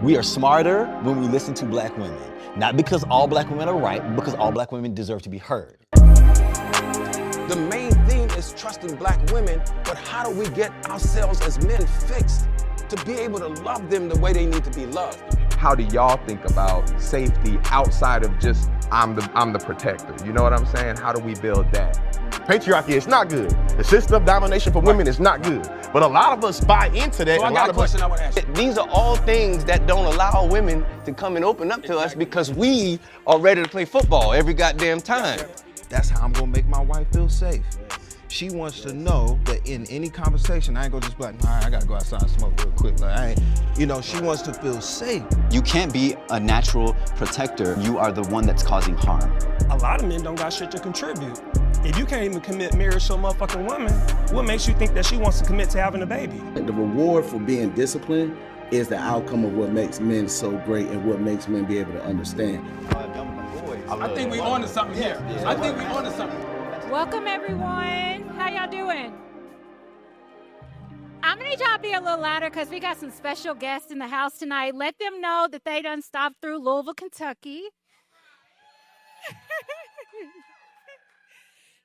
We are smarter when we listen to black women. Not because all black women are right, but because all black women deserve to be heard. The main theme is trusting black women, but how do we get ourselves as men fixed to be able to love them the way they need to be loved? How do y'all think about safety outside of just I'm the protector? You know what I'm saying? How do we build that? Patriarchy is not good. The system of domination for women is not good. But a lot of us buy into that. So I got a question I want to ask you. These are all things that don't allow women to come and open up to us because we are ready to play football every goddamn time. That's how I'm gonna make my wife feel safe. She wants to know that in any conversation, I ain't gonna just be like, all right, I gotta go outside and smoke real quick. Like, she wants to feel safe. You can't be a natural protector. You are the one that's causing harm. A lot of men don't got shit to contribute. If you can't even commit marriage to a motherfucking woman, what makes you think that she wants to commit to having a baby? The reward for being disciplined is the outcome of what makes men so great and what makes men be able to understand. I think we on to something here. I think we on to something. Welcome, everyone. How y'all doing? I'm gonna need y'all to be a little louder because we got some special guests in the house tonight. Let them know that they done stopped through Louisville, Kentucky.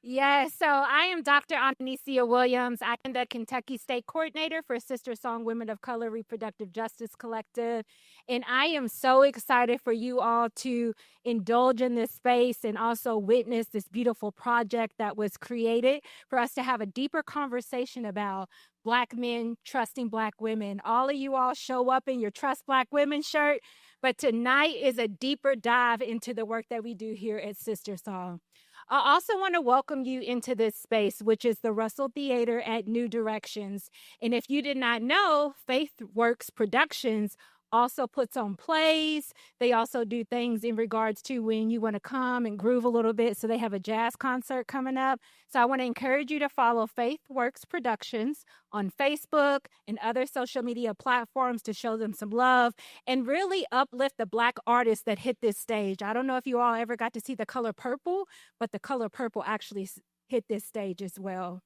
Yes, so I am Dr. Ananesia Williams. I am the Kentucky State Coordinator for SisterSong Women of Color Reproductive Justice Collective. And I am so excited for you all to indulge in this space and also witness this beautiful project that was created for us to have a deeper conversation about Black men trusting Black women. All of you all show up in your Trust Black Women shirt, but tonight is a deeper dive into the work that we do here at SisterSong. I also want to welcome you into this space, which is the Russel Theater at New Directions. And if you did not know, FaithWorks Productions also puts on plays. They also do things in regards to when you want to come and groove a little bit. So they have a jazz concert coming up. So I want to encourage you to follow FaithWorks Productions on Facebook and other social media platforms to show them some love and really uplift the Black artists that hit this stage. I don't know if you all ever got to see The Color Purple, but The Color Purple actually hit this stage as well.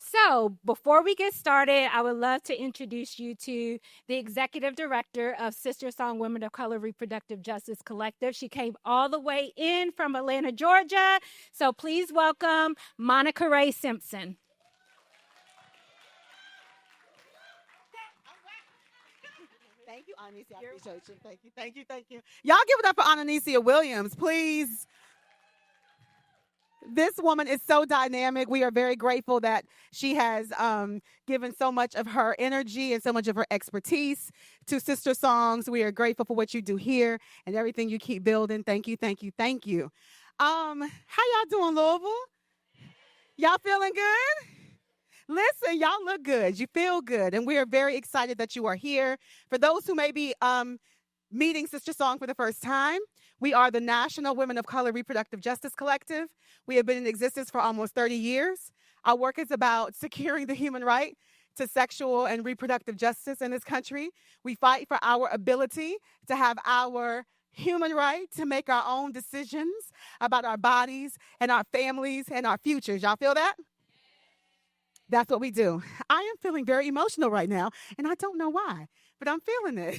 So before we get started, I would love to introduce you to the executive director of SisterSong Women of Color Reproductive Justice Collective. She came all the way in from Atlanta, Georgia. So please welcome Monica Ray Simpson. Thank you, Ananesia. I appreciate you. Thank you. Y'all give it up for Ananesia Williams, please. This woman is so dynamic. We are very grateful that she has given so much of her energy and so much of her expertise to SisterSongs. We are grateful for what you do here and everything you keep building. Thank you. How y'all doing, Louisville? Y'all feeling good? Listen, y'all look good. You feel good. And we are very excited that you are here. For those who may be meeting SisterSong for the first time, we are the National Women of Color Reproductive Justice Collective. We have been in existence for almost 30 years. Our work is about securing the human right to sexual and reproductive justice in this country. We fight for our ability to have our human right to make our own decisions about our bodies and our families and our futures. Y'all feel that? That's what we do. I am feeling very emotional right now, and I don't know why, but I'm feeling it.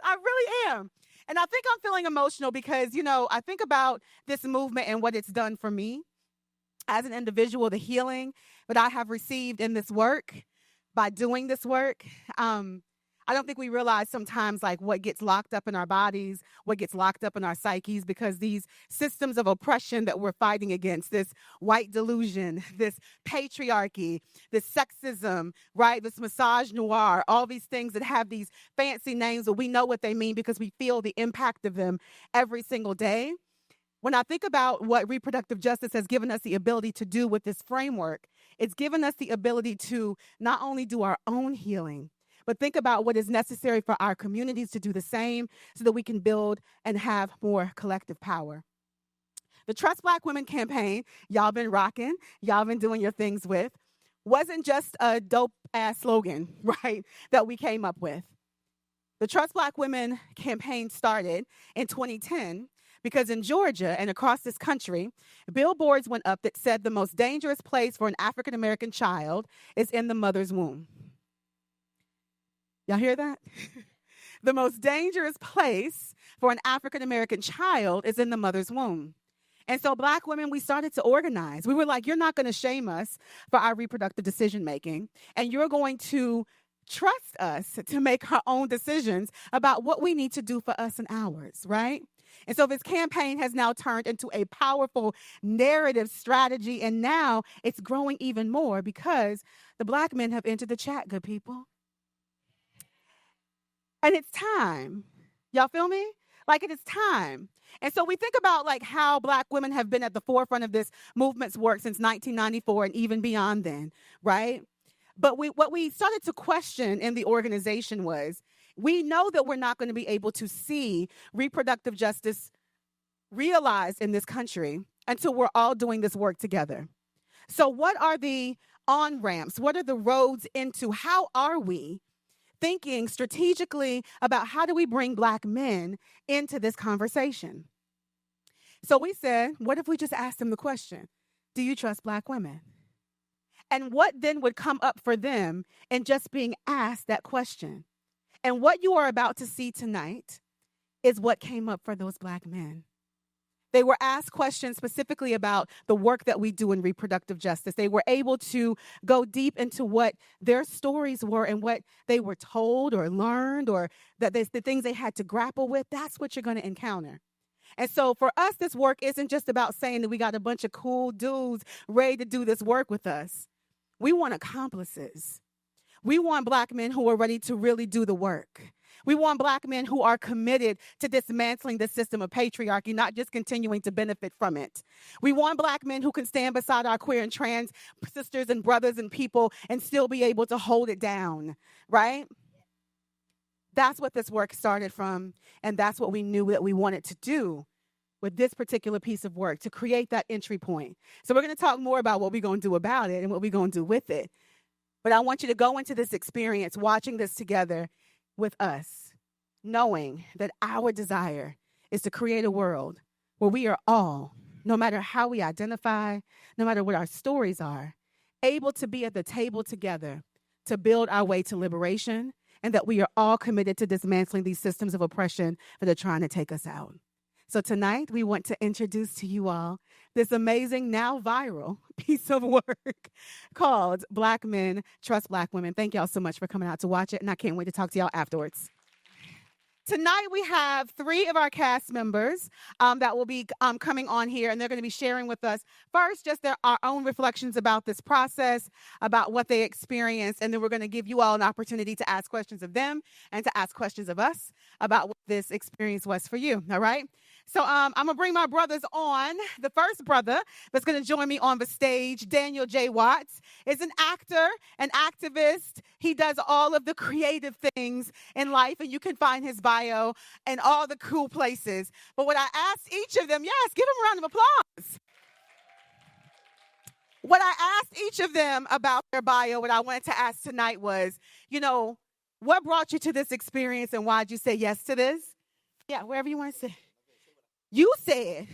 I really am. And I think I'm feeling emotional because, I think about this movement and what it's done for me as an individual, the healing that I have received in this work by doing this work. I don't think we realize sometimes what gets locked up in our bodies, what gets locked up in our psyches, because these systems of oppression that we're fighting against, this white delusion, this patriarchy, this sexism, right? This misogynoir, all these things that have these fancy names, but we know what they mean because we feel the impact of them every single day. When I think about what reproductive justice has given us the ability to do with this framework, it's given us the ability to not only do our own healing, but think about what is necessary for our communities to do the same so that we can build and have more collective power. The Trust Black Women campaign, y'all been rocking, y'all been doing your things with, wasn't just a dope-ass slogan, right, that we came up with. The Trust Black Women campaign started in 2010 because in Georgia and across this country, billboards went up that said the most dangerous place for an African-American child is in the mother's womb. Y'all hear that? The most dangerous place for an African American child is in the mother's womb. And so Black women, we started to organize. We were like, you're not going to shame us for our reproductive decision making, and you're going to trust us to make our own decisions about what we need to do for us and ours, right? And so this campaign has now turned into a powerful narrative strategy, and now it's growing even more because the Black men have entered the chat, good people. And it's time. Y'all feel me? Like, it is time. And so we think about like how Black women have been at the forefront of this movement's work since 1994 and even beyond then, right? But what we started to question in the organization was, we know that we're not going to be able to see reproductive justice realized in this country until we're all doing this work together. So what are the on-ramps? What are the roads into? How are we thinking strategically about how do we bring Black men into this conversation? So we said, what if we just asked them the question, do you trust Black women? And what then would come up for them in just being asked that question? And what you are about to see tonight is what came up for those Black men. They were asked questions specifically about the work that we do in reproductive justice. They were able to go deep into what their stories were and what they were told or learned, or that the things they had to grapple with. That's what you're going to encounter. And so for us, this work isn't just about saying that we got a bunch of cool dudes ready to do this work with us. We want accomplices. We want Black men who are ready to really do the work. We want Black men who are committed to dismantling the system of patriarchy, not just continuing to benefit from it. We want Black men who can stand beside our queer and trans sisters and brothers and people and still be able to hold it down, right? That's what this work started from, and that's what we knew that we wanted to do with this particular piece of work, to create that entry point. So we're going to talk more about what we're going to do about it and what we're going to do with it. But I want you to go into this experience, watching this together with us, knowing that our desire is to create a world where we are all, no matter how we identify, no matter what our stories are, able to be at the table together to build our way to liberation, and that we are all committed to dismantling these systems of oppression that are trying to take us out. So tonight, we want to introduce to you all this amazing, now viral piece of work called Black Men Trust Black Women. Thank y'all so much for coming out to watch it, and I can't wait to talk to y'all afterwards. Tonight, we have 3 of our cast members that will be coming on here, and they're going to be sharing with us first just our own reflections about this process, about what they experienced, and then we're going to give you all an opportunity to ask questions of them and to ask questions of us about what this experience was for you, all right? So I'm going to bring my brothers on. The first brother that's going to join me on the stage, Daniel J. Watts, is an actor, an activist. He does all of the creative things in life, and you can find his bio in all the cool places. But what I asked each of them, yes, give them a round of applause. What I asked each of them about their bio, what I wanted to ask tonight was, what brought you to this experience and why'd you say yes to this? Yeah, wherever you want to say. You said,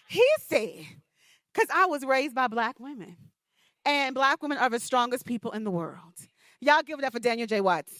he said, because I was raised by Black women, and Black women are the strongest people in the world. Y'all give it up for Daniel J. Watts.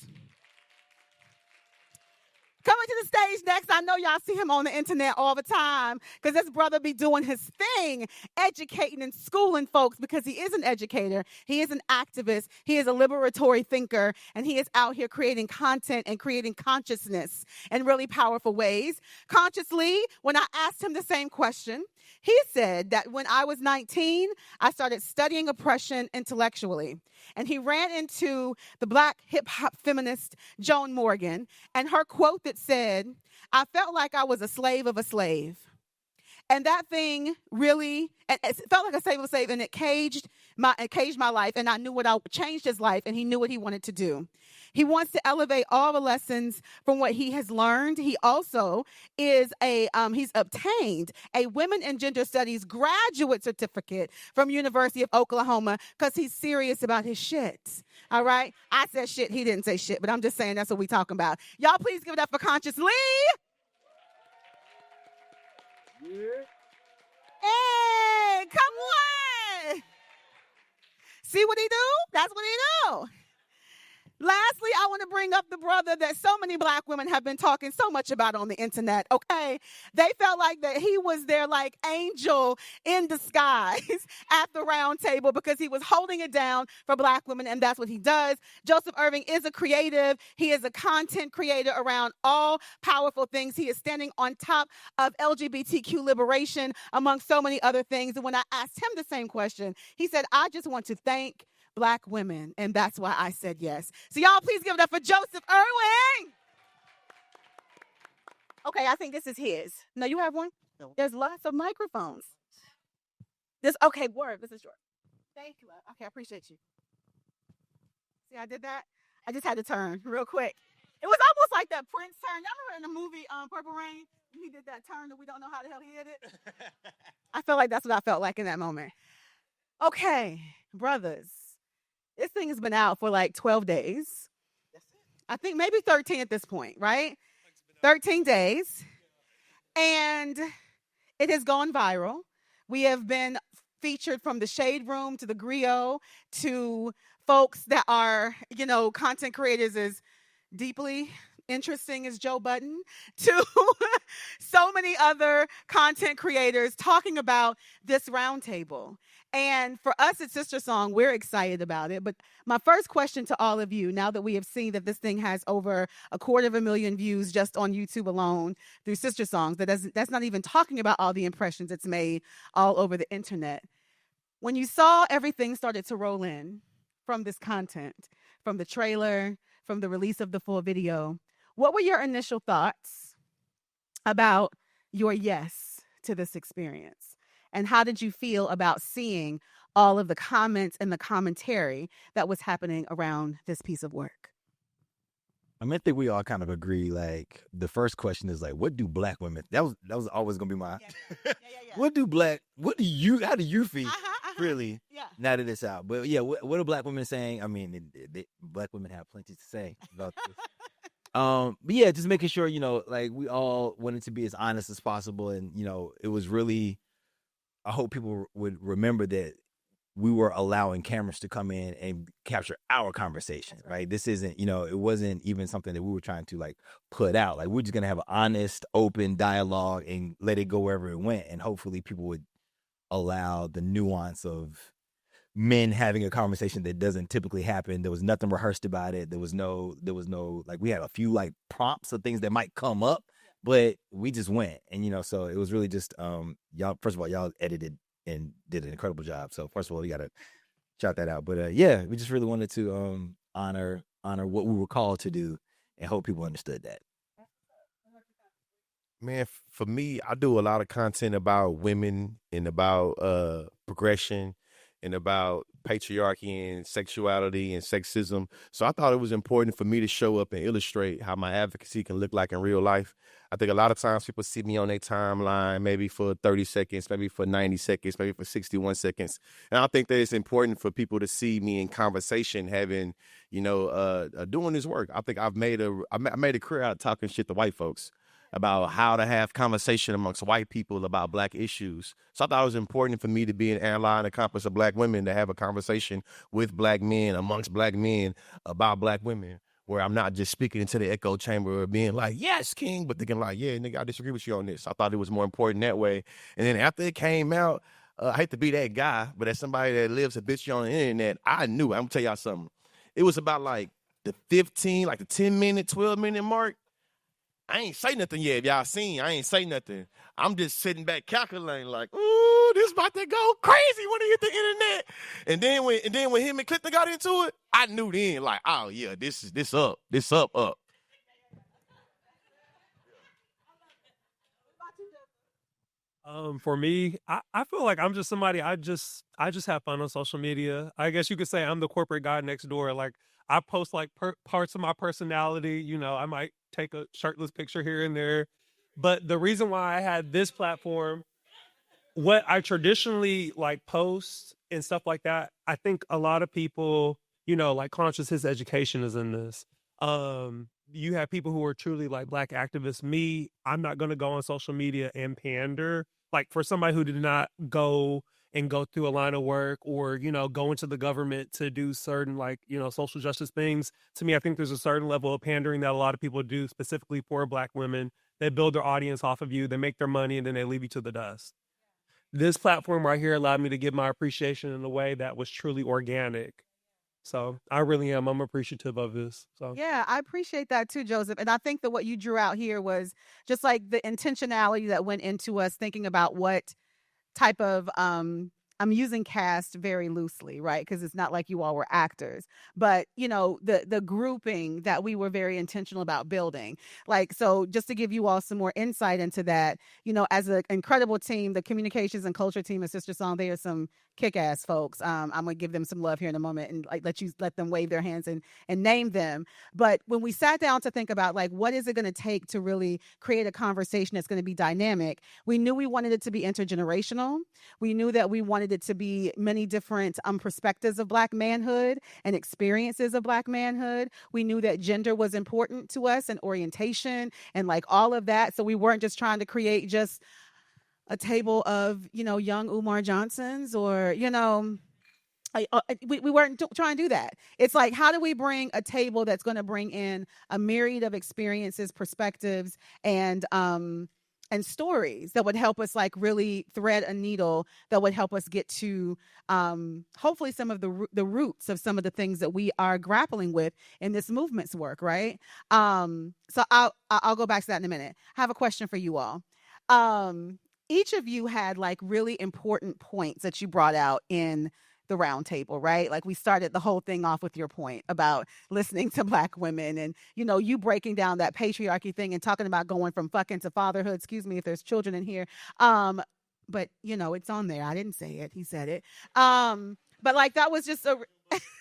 Coming to the stage next, I know y'all see him on the internet all the time because this brother be doing his thing, educating and schooling folks, because he is an educator, he is an activist, he is a liberatory thinker, and he is out here creating content and creating consciousness in really powerful ways. Consciously, when I asked him the same question, he said that when I was 19, I started studying oppression intellectually. And he ran into the Black hip-hop feminist Joan Morgan and her quote that said, "I felt like I was a slave of a slave." And that thing really, it felt like a slave of a slave, and it caged my life, and I knew what changed his life, and he knew what he wanted to do. He wants to elevate all the lessons from what he has learned. He also is he's obtained a Women and Gender Studies graduate certificate from University of Oklahoma because he's serious about his shit. All right? I said shit. He didn't say shit, but I'm just saying that's what we're talking about. Y'all please give it up for Conscious Lee. Yeah. Hey, come on. See what he do? That's what he do. Lastly, I want to bring up the brother that so many Black women have been talking so much about on the internet, okay? They felt like that he was their like angel in disguise at the round table because he was holding it down for Black women, and that's what he does. Joseph Irving is a creative. He is a content creator around all powerful things. He is standing on top of LGBTQ liberation, among so many other things. And when I asked him the same question, he said, I just want to thank Black women, and that's why I said yes. So y'all please give it up for Joseph Irving. Okay, I think this is his. No, you have one? No. There's lots of microphones. Okay, word, this is yours. Thank you. Okay, I appreciate you. See, I did that? I just had to turn real quick. It was almost like that Prince turn. Y'all remember in the movie Purple Rain? He did that turn that we don't know how the hell he did it. I felt like that's what I felt like in that moment. Okay, brothers. This thing has been out for like 12 days. I think maybe 13 at this point, right? 13 days. And it has gone viral. We have been featured from the Shade Room to the Griot to folks that are, content creators as deeply interesting as Joe Budden to so many other content creators talking about this roundtable. And for us at SisterSong, we're excited about it. But my first question to all of you, now that we have seen that this thing has over 250,000 views just on YouTube alone through SisterSongs, that's not even talking about all the impressions it's made all over the internet. When you saw everything started to roll in from this content, from the trailer, from the release of the full video, what were your initial thoughts about your yes to this experience? And how did you feel about seeing all of the comments and the commentary that was happening around this piece of work? I think we all kind of agree, like, the first question is like, what do Black women, that was always gonna be my, yeah. How do you feel, really, now that it's out? But yeah, what are Black women saying? Black women have plenty to say about this. But yeah, just making sure, like, we all wanted to be as honest as possible. And, it was really, I hope people would remember that we were allowing cameras to come in and capture our conversation, right? This isn't, it wasn't even something that we were trying to like put out. Like, we're just going to have an honest, open dialogue and let it go wherever it went. And hopefully people would allow the nuance of men having a conversation that doesn't typically happen. There was nothing rehearsed about it. There was no, like, we had a few like prompts of things that might come up, but we just went. And, so it was really just, y'all, first of all, y'all edited and did an incredible job. So first of all, we got to shout that out. But yeah, we just really wanted to honor what we were called to do and hope people understood that. Man, for me, I do a lot of content about women and about progression and about patriarchy and sexuality and sexism. So I thought it was important for me to show up and illustrate how my advocacy can look like in real life. I think a lot of times people see me on their timeline, maybe for 30 seconds, maybe for 90 seconds, maybe for 61 seconds. And I think that it's important for people to see me in conversation, having, doing this work. I think I made a career out of talking shit to white folks about how to have conversation amongst white people about Black issues. So I thought it was important for me to be an ally and accomplice of Black women, to have a conversation with Black men, amongst Black men, about Black women, where I'm not just speaking into the echo chamber or being like, yes, King, but thinking like, yeah, nigga, I disagree with you on this. I thought it was more important that way. And then after it came out, I hate to be that guy, but as somebody that lives habitually on the internet, I knew, I'm gonna tell y'all something. It was about like the 10-minute, 12-minute mark. I ain't say nothing yet. If y'all seen, I ain't say nothing. I'm just sitting back calculating like, ooh, this about to go crazy when it hit the internet. And then when him and Clinton got into it, I knew then, like, oh yeah, this up. For me, I feel like I'm just somebody, I just have fun on social media. I guess you could say I'm the corporate guy next door. Like, I post like parts of my personality. I might take a shirtless picture here and there. But the reason why I had this platform, what I traditionally like post and stuff like that, I think a lot of people, like consciousness education is in this. You have people who are truly like Black activists. Me, I'm not going to go on social media and pander. Like, for somebody who did not go and go through a line of work or, go into the government to do certain social justice things. To me, I think there's a certain level of pandering that a lot of people do specifically for Black women. They build their audience off of you, they make their money, and then they leave you to the dust. This platform right here allowed me to give my appreciation in a way that was truly organic. So I really am. I'm appreciative of this. So yeah, I appreciate that too, Joseph. And I think that what you drew out here was just like the intentionality that went into us thinking about what type of I'm using cast very loosely, right? Because it's not like you all were actors, but the grouping that we were very intentional about building. So just to give you all some more insight into that, as an incredible team, the communications and culture team of SisterSong, they are some kick-ass folks. I'm gonna give them some love here in a moment and let them wave their hands and name them. But when we sat down to think about what is it going to take to really create a conversation that's going to be dynamic, we knew we wanted it to be intergenerational. We knew that we wanted it to be many different perspectives of Black manhood and experiences of Black manhood. We knew that gender was important to us and orientation and all of that. So we weren't just trying to create just a table of, young Umar Johnsons or, we weren't trying to do that. It's how do we bring a table that's going to bring in a myriad of experiences, perspectives, and stories that would help us really thread a needle that would help us get to hopefully some of the roots of some of the things that we are grappling with in this movement's work, right? So I'll go back to that in a minute. I have a question for you all. Each of you had really important points that you brought out in the roundtable, right? We started the whole thing off with your point about listening to Black women and, you breaking down that patriarchy thing and talking about going from fucking to fatherhood. Excuse me if there's children in here. But it's on there. I didn't say it. He said it. But that was just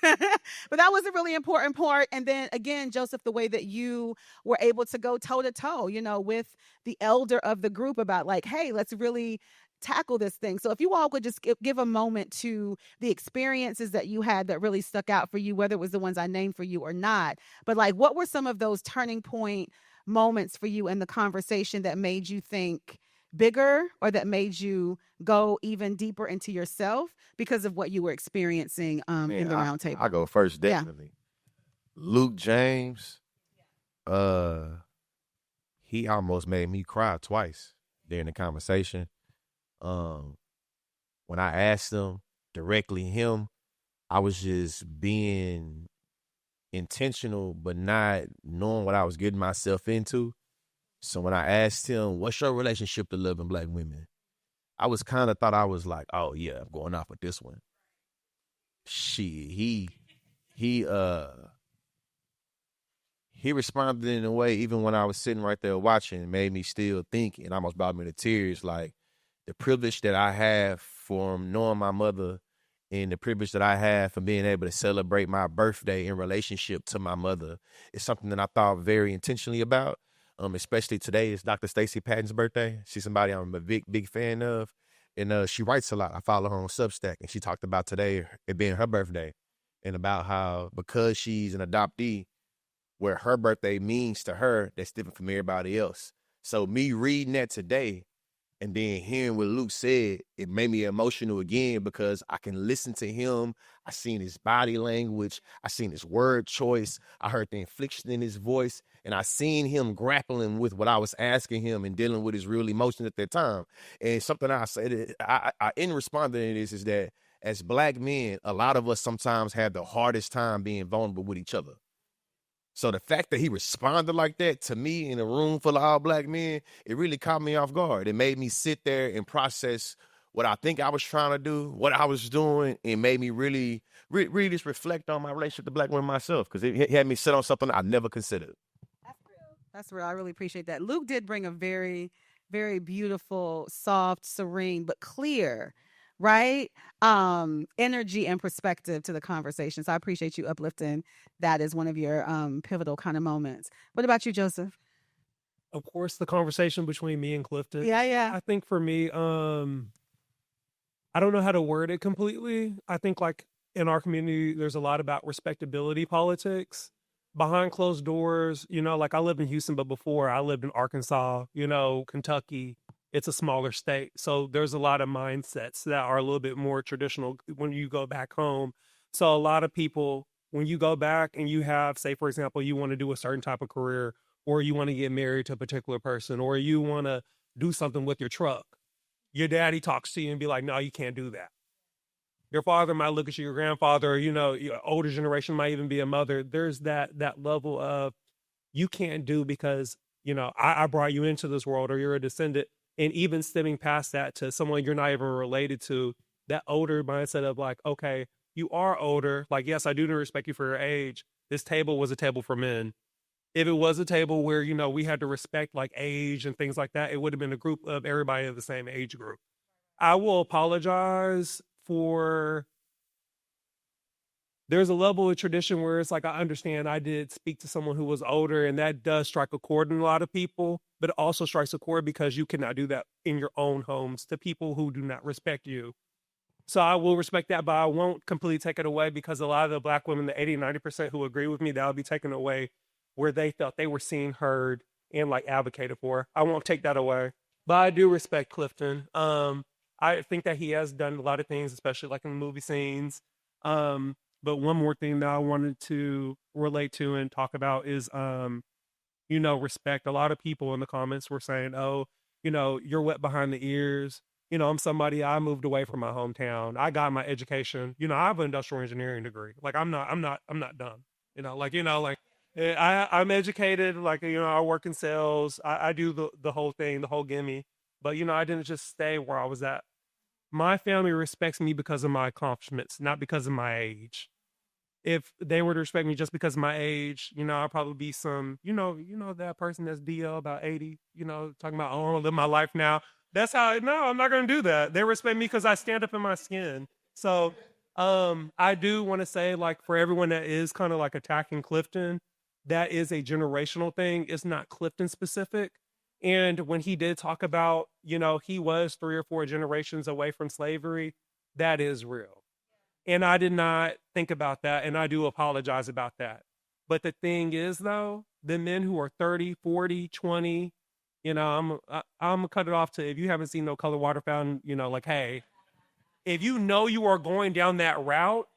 but that was a really important part. And then again, Joseph, the way that you were able to go toe to toe, with the elder of the group about hey, let's really tackle this thing. So if you all could just give a moment to the experiences that you had that really stuck out for you, whether it was the ones I named for you or not, but what were some of those turning point moments for you in the conversation that made you think bigger or that made you go even deeper into yourself because of what you were experiencing in the roundtable? I go first, definitely. Yeah. Luke James, he almost made me cry twice during the conversation. When I asked him directly, I was just being intentional, but not knowing what I was getting myself into. So when I asked him, what's your relationship to loving Black women? I was thought I was oh yeah, I'm going off with this one. He responded in a way, even when I was sitting right there watching, made me still think and almost brought me to tears. The privilege that I have from knowing my mother and the privilege that I have from being able to celebrate my birthday in relationship to my mother is something that I thought very intentionally about. Especially today is Dr. Stacey Patton's birthday. She's somebody I'm a big fan of. And she writes a lot. I follow her on Substack. And she talked about today it being her birthday and about how because she's an adoptee, where her birthday means to her, that's different from everybody else. So me reading that today and then hearing what Luke said, it made me emotional again because I can listen to him. I seen his body language. I seen his word choice. I heard the inflection in his voice. And I seen him grappling with what I was asking him and dealing with his real emotions at that time. And something I said, I in responding to this is that as Black men, a lot of us sometimes have the hardest time being vulnerable with each other. So the fact that he responded like that to me in a room full of all Black men, it really caught me off guard. It made me sit there and process what I think I was trying to do, what I was doing, and made me really just reflect on my relationship to Black women myself, because it had me sit on something I never considered. That's real. I really appreciate that. Luke did bring a very, very beautiful, soft, serene, but clear, right? Energy and perspective to the conversation. So I appreciate you uplifting that as one of your pivotal kind of moments. What about you, Joseph? Of course, the conversation between me and Clifton. Yeah. I think for me, I don't know how to word it completely. I think in our community, there's a lot about respectability politics. Behind closed doors, I lived in Houston, but before I lived in Arkansas, Kentucky, it's a smaller state. So there's a lot of mindsets that are a little bit more traditional when you go back home. So a lot of people, when you go back and you have, say, for example, you want to do a certain type of career, or you want to get married to a particular person, or you want to do something with your truck, your daddy talks to you and be like, no, you can't do that. Your father might look at you, your grandfather, your older generation might even be a mother. There's that level of you can't do because, I brought you into this world, or you're a descendant. And even stemming past that to someone you're not even related to, that older mindset of like, okay, you are older. Like, yes, I do respect you for your age. This table was a table for men. If it was a table where, we had to respect like age and things like that, it would have been a group of everybody of the same age group. I will apologize for, there's a level of tradition where it's like, I understand I did speak to someone who was older, and that does strike a chord in a lot of people, but it also strikes a chord because you cannot do that in your own homes to people who do not respect you. So I will respect that, but I won't completely take it away, because a lot of the Black women, the 80-90% who agree with me, that'll be taken away where they felt they were seen, heard, and like advocated for. I won't take that away, but I do respect Clifton. I think that he has done a lot of things, especially like in the movie scenes. But one more thing that I wanted to relate to and talk about is, respect. A lot of people in the comments were saying, oh, you're wet behind the ears. I'm somebody, I moved away from my hometown. I got my education. I have an industrial engineering degree. Like, I'm not dumb. I'm educated. Like, I work in sales. I do the whole thing, the whole gimme. But, I didn't just stay where I was at. My family respects me because of my accomplishments, not because of my age. If they were to respect me just because of my age, I'll probably be some, that person that's DL about 80, talking about, oh, I want to live my life now. No, I'm not going to do that. They respect me because I stand up in my skin. So I do want to say, like, for everyone that is kind of like attacking Clifton, that is a generational thing. It's not Clifton specific. And when he did talk about, he was 3 or 4 generations away from slavery, that is real. And I did not think about that, and I do apologize about that. But the thing is, though, the men who are 30, 40, 20, I'm gonna cut it off to, if you haven't seen No Color Water Fountain, like, hey, if you know you are going down that route,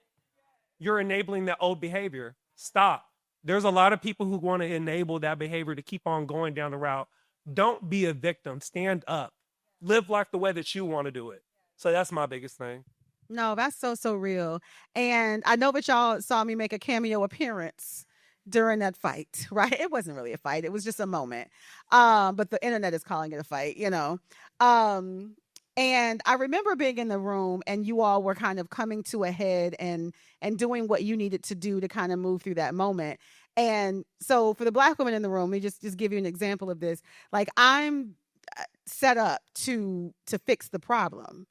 you're enabling that old behavior. Stop. There's a lot of people who want to enable that behavior to keep on going down the route. Don't be a victim. Stand up. Live life the way that you want to do it. So that's my biggest thing. No, that's so real. And I know that y'all saw me make a cameo appearance during that fight, right? It wasn't really a fight. It was just a moment. But the internet is calling it a fight, And I remember being in the room and you all were kind of coming to a head and doing what you needed to do to kind of move through that moment. And so for the Black women in the room, let me just give you an example of this. Like, I'm set up to fix the problem.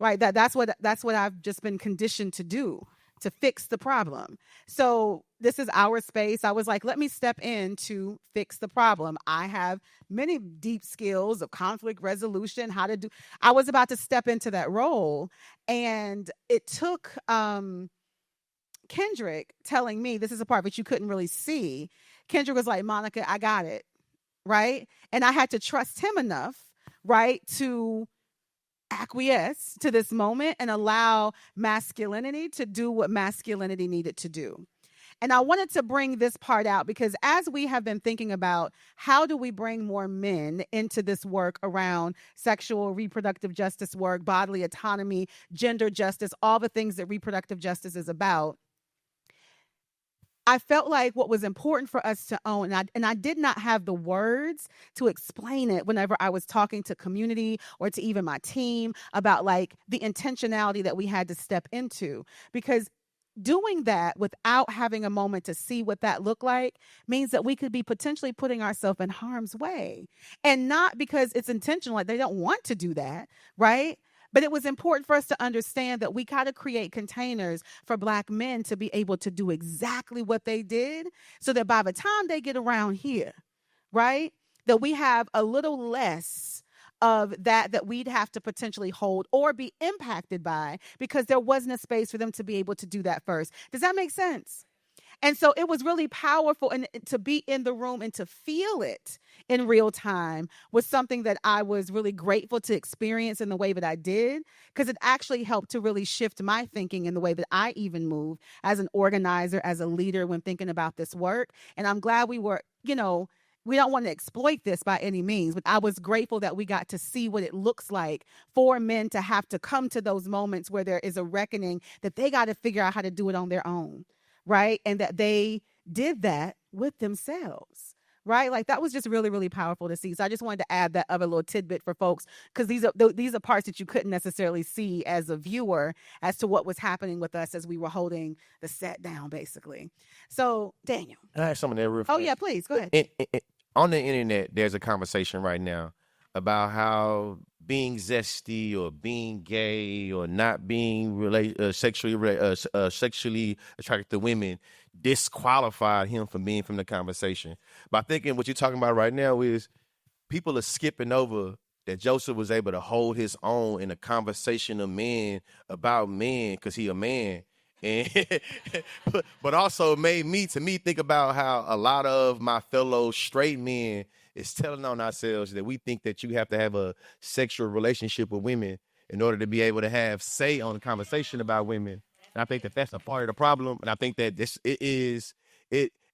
Right. That's what I've just been conditioned to do, to fix the problem. So this is our space. I was like, let me step in to fix the problem. I have many deep skills of conflict resolution, I was about to step into that role. And it took Kendrick telling me, this is a part that you couldn't really see. Kendrick was like, Monica, I got it. Right. And I had to trust him enough, right, to acquiesce to this moment and allow masculinity to do what masculinity needed to do. And I wanted to bring this part out because as we have been thinking about how do we bring more men into this work around sexual reproductive justice work, bodily autonomy, gender justice, all the things that reproductive justice is about, I felt like what was important for us to own, and I did not have the words to explain it whenever I was talking to community or to even my team about like the intentionality that we had to step into, because doing that without having a moment to see what that looked like means that we could be potentially putting ourselves in harm's way, and not because it's intentional, like they don't want to do that, right? But it was important for us to understand that we got to create containers for Black men to be able to do exactly what they did so that by the time they get around here, right, that we have a little less of that we'd have to potentially hold or be impacted by because there wasn't a space for them to be able to do that first. Does that make sense? And so it was really powerful, and to be in the room and to feel it in real time was something that I was really grateful to experience in the way that I did, because it actually helped to really shift my thinking in the way that I even move as an organizer, as a leader when thinking about this work. And I'm glad we were, we don't want to exploit this by any means, but I was grateful that we got to see what it looks like for men to have to come to those moments where there is a reckoning that they got to figure out how to do it on their own. Right. And that they did that with themselves. Right. Like that was just really, really powerful to see. So I just wanted to add that other little tidbit for folks, because these are parts that you couldn't necessarily see as a viewer as to what was happening with us as we were holding the set down, basically. So, Daniel. I have something there real fast. Oh, yeah, please. Go ahead. On the internet, there's a conversation right now about how being zesty or being gay or not being sexually attracted to women disqualified him from being from the conversation. But I think what you're talking about right now is people are skipping over that Joseph was able to hold his own in a conversation of men about men because he a man. And but also made me think about how a lot of my fellow straight men is telling on ourselves that we think that you have to have a sexual relationship with women in order to be able to have say on the conversation about women. And I think that that's a part of the problem. And I think that if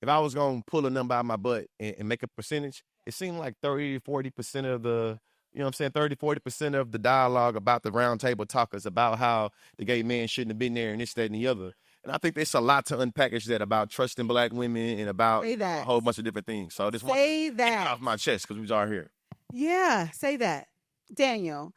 I was going to pull a number out of my butt and make a percentage, it seemed like 30 to 40% of the, 30-40% of the dialogue about the roundtable talkers about how the gay man shouldn't have been there and this, that, and the other. And I think there's a lot to unpackage that about trusting black women and about a whole bunch of different things. So I just want to get it off my chest because we are here. Yeah, say that. Daniel,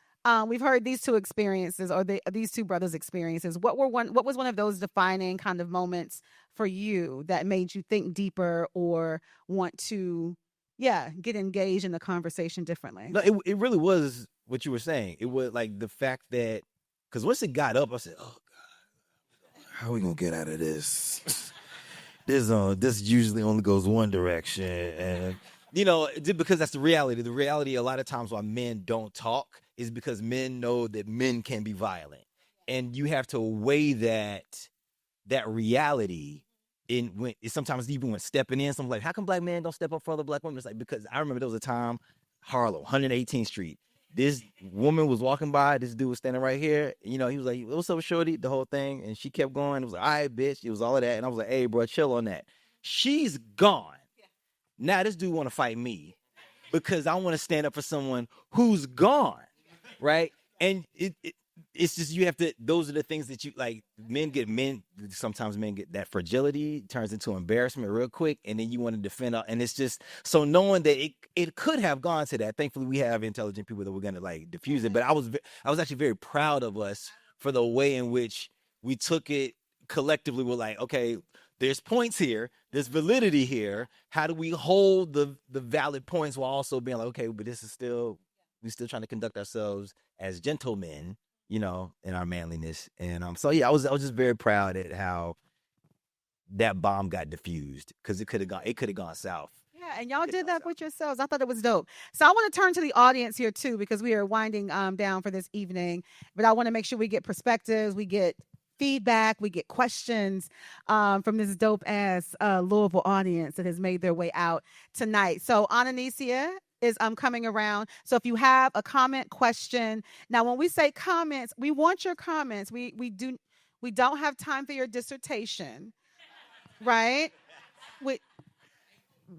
we've heard these two experiences, or these two brothers' experiences. What was one of those defining kind of moments for you that made you think deeper or want to, get engaged in the conversation differently? No, it really was what you were saying. It was like the fact that, because once it got up, I said, oh, God, how are we going to get out of this? This usually only goes one direction. And, because that's the reality. The reality a lot of times why men don't talk is because men know that men can be violent. And you have to weigh that reality sometimes even when stepping in. So I'm like, how come black men don't step up for other black women? It's like, because I remember there was a time, Harlem, 118th Street. This woman was walking by. This dude was standing right here. He was like, what's up, shorty? The whole thing. And she kept going. It was like, all right, bitch. It was all of that. And I was like, hey, bro, chill on that. She's gone. Now this dude want to fight me because I want to stand up for someone who's gone, right? And it's just, you have to, those are the things that you, like, sometimes men get that fragility, turns into embarrassment real quick, and then you want to defend, and it's just, so knowing that it could have gone to that. Thankfully, we have intelligent people that were going to, like, diffuse it, but I was actually very proud of us for the way in which we took it collectively. We're like, okay, there's points here, there's validity here. How do we hold the valid points while also being like, okay, but we're still trying to conduct ourselves as gentlemen, in our manliness. And I was just very proud at how that bomb got diffused, because it could have gone south. Yeah, and y'all did that with yourselves. I thought it was dope. So I want to turn to the audience here too, because we are winding down for this evening. But I want to make sure we get perspectives, we get feedback, we get questions from this dope ass Louisville audience that has made their way out tonight. So Ananicia is coming around. So if you have a comment, question. Now, when we say comments, we want your comments. We don't have time for your dissertation, right?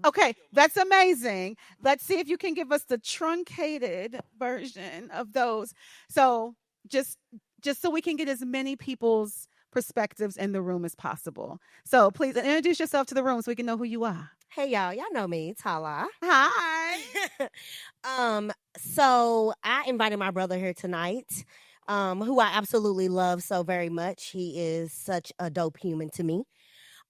Okay, that's amazing. Let's see if you can give us the truncated version of those. So just so we can get as many people's perspectives in the room as possible. So please introduce yourself to the room so we can know who you are. Hey, y'all know me, Tala. Hi. So I invited my brother here tonight, who I absolutely love so very much. He is such a dope human to me.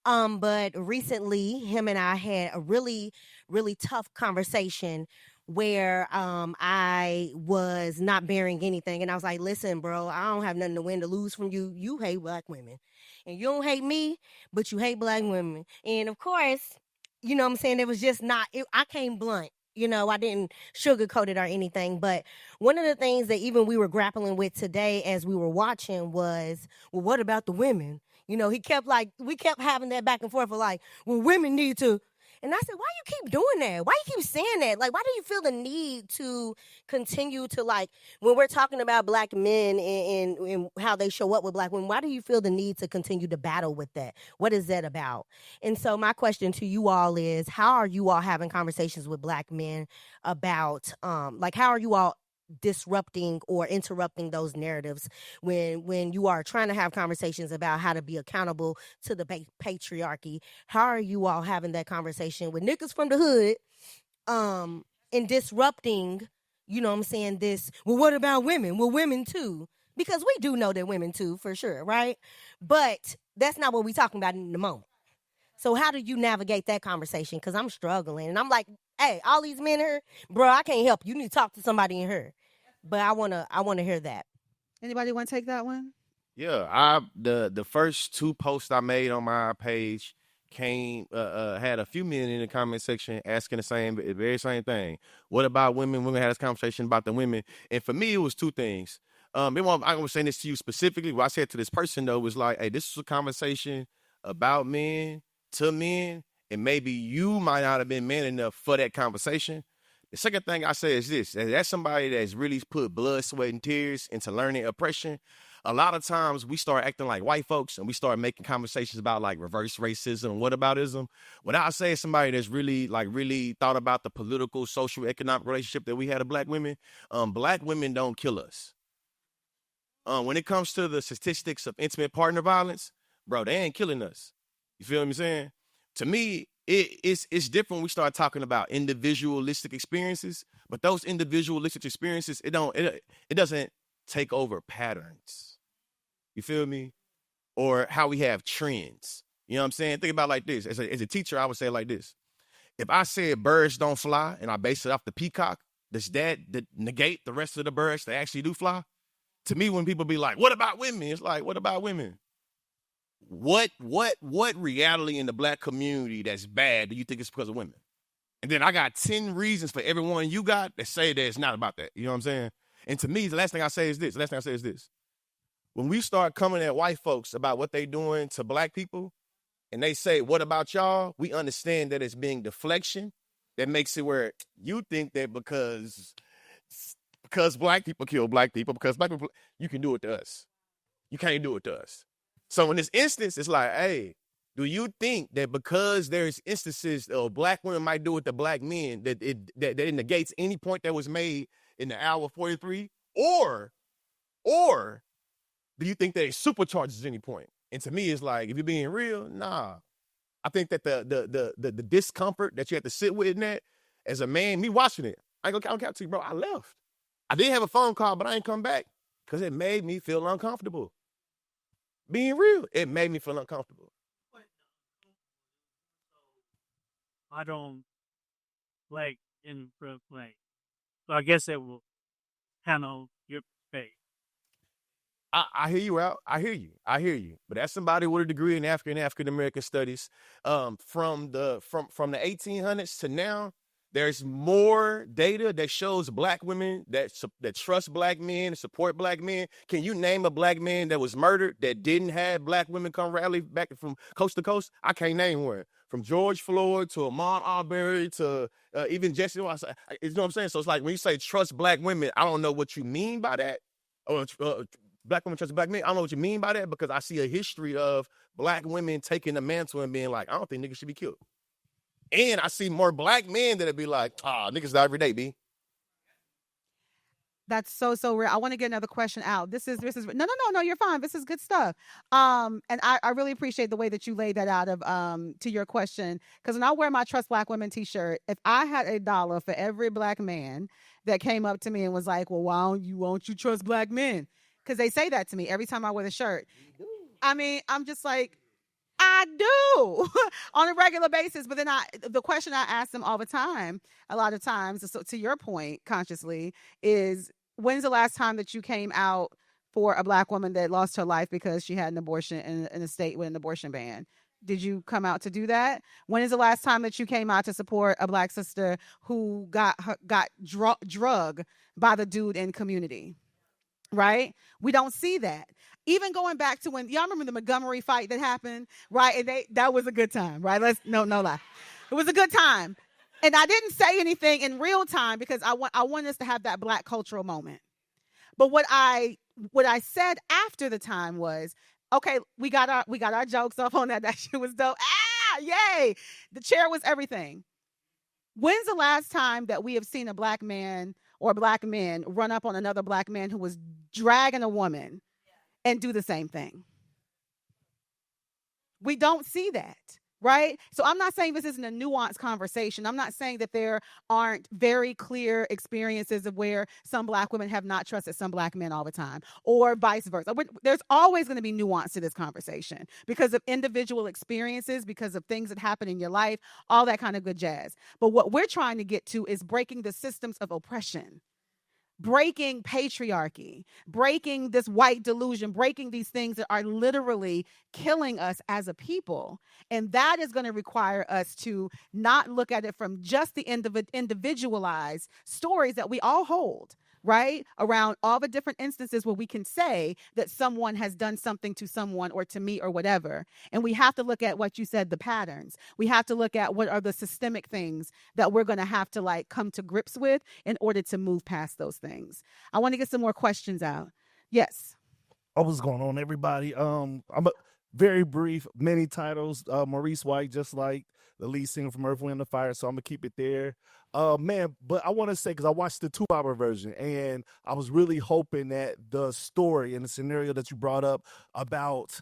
But recently, him and I had a really, really tough conversation where I was not bearing anything. And I was like, listen, bro, I don't have nothing to win to lose from you. You hate black women. And you don't hate me, but you hate black women. And of course, you know what I'm saying? It was just I came blunt. I didn't sugarcoat it or anything. But one of the things that even we were grappling with today as we were watching was, well, what about the women? You know, we kept having that back and forth of like, well, women need to. And I said, why you keep doing that? Why you keep saying that? Like, why do you feel the need to continue to, like, when we're talking about black men and how they show up with black women, why do you feel the need to continue to battle with that? What is that about? And so my question to you all is, how are you all having conversations with black men about, like, how are you all disrupting or interrupting those narratives when you are trying to have conversations about how to be accountable to the patriarchy? How are you all having that conversation with niggas from the hood and disrupting, you know what I'm saying, this, well, what about women? Well, women too. Because we do know that women too, for sure, right? But that's not what we're talking about in the moment. So how do you navigate that conversation? Because I'm struggling. And I'm like, hey, all these men here, bro, I can't help you. You need to talk to somebody in here. But I wanna hear that. Anybody want to take that one? Yeah, the first 2 posts I made on my page had a few men in the comment section asking the very same thing. What about women? Women had this conversation about the women. And for me, it was 2 things. I'm going to say this to you specifically. What I said to this person, though, was like, hey, this is a conversation about men to men, and maybe you might not have been man enough for that conversation. The second thing I say is this: that's somebody that's really put blood, sweat, and tears into learning oppression. A lot of times we start acting like white folks and we start making conversations about like reverse racism and whataboutism. What I say is somebody that's really thought about the political, social, economic relationship that we had with black women. Black women don't kill us. When it comes to the statistics of intimate partner violence, bro, they ain't killing us. You feel what I'm saying? To me, it's different when we start talking about individualistic experiences, but those individualistic experiences, it doesn't take over patterns. You feel me? Or how we have trends. You know what I'm saying? Think about it like this. As a teacher, I would say it like this. If I said birds don't fly and I base it off the peacock, does that negate the rest of the birds that actually do fly? To me, when people be like, what about women? It's like, what about women? What reality in the black community that's bad do you think it's because of women? And then I got 10 reasons for everyone you got that say that it's not about that. You know what I'm saying? And to me, the last thing I say is this. When we start coming at white folks about what they doing to black people, and they say, what about y'all? We understand that it's being deflection. That makes it where you think that because black people kill black people, because black people, you can do it to us. You can't do it to us. So in this instance, it's like, hey, do you think that because there's instances of black women might do it to black men, that it negates any point that was made in the hour 43? Or do you think that it supercharges any point? And to me, it's like, if you're being real, nah. I think that the discomfort that you have to sit with in that, as a man, me watching it, I ain't gonna count to you, bro. I left. I did have a phone call, but I ain't come back because it made me feel uncomfortable. Being real, it made me feel uncomfortable. I don't like in play. So I guess that will handle your faith. I hear you out. I hear you. But as somebody with a degree in African American studies, from the 1800s to now, there's more data that shows black women that trust black men, support black men. Can you name a black man that was murdered that didn't have black women come rally back from coast to coast? I can't name one. From George Floyd to Ahmaud Arbery to even Jesse, you know what I'm saying? So it's like when you say trust black women, I don't know what you mean by that. Black women trust black men. I don't know what you mean by that, because I see a history of black women taking the mantle and being like, I don't think niggas should be killed. And I see more black men that'd be like, niggas die every day, B. That's so real. I want to get another question out. This is no, you're fine. This is good stuff. And I really appreciate the way that you laid that out of to your question. Because when I wear my Trust Black Women t-shirt, if I had $1 for every black man that came up to me and was like, well, why don't you trust black men? Because they say that to me every time I wear the shirt. I mean, I'm just like, I do on a regular basis. But then the question I ask them all the time, a lot of times, so to your point, consciously, is when's the last time that you came out for a black woman that lost her life because she had an abortion in a state with an abortion ban? Did you come out to do that? When is the last time that you came out to support a black sister who got drugged by the dude in Community? right? We don't see that. Even going back to when y'all remember the Montgomery fight that happened, right? And that was a good time, right? No lie. It was a good time. And I didn't say anything in real time because I want us to have that Black cultural moment. But what I said after the time was, okay, we got our jokes off on that. That shit was dope. Yay! The chair was everything. When's the last time that we have seen a Black man or Black men run up on another Black man who was dragging a woman and do the same thing? We don't see that, right? So I'm not saying this isn't a nuanced conversation. I'm not saying that there aren't very clear experiences of where some Black women have not trusted some Black men all the time, or vice versa. There's always going to be nuance to this conversation because of individual experiences, because of things that happen in your life, all that kind of good jazz. But what we're trying to get to is breaking the systems of oppression, breaking patriarchy, breaking this white delusion, breaking these things that are literally killing us as a people. And that is going to require us to not look at it from just the individualized stories that we all hold, right? Around all the different instances where we can say that someone has done something to someone or to me or whatever. And we have to look at what you said, the patterns. We have to look at what are the systemic things that we're going to have to come to grips with in order to move past those things. I want to get some more questions out. Yes. Oh, what's going on, everybody? I'm very brief, many titles. Maurice White, just like the lead singer from Earth, Wind & Fire, so I'm gonna keep it there. Man, but I want to say, because I watched the 2-hour version, and I was really hoping that the story and the scenario that you brought up about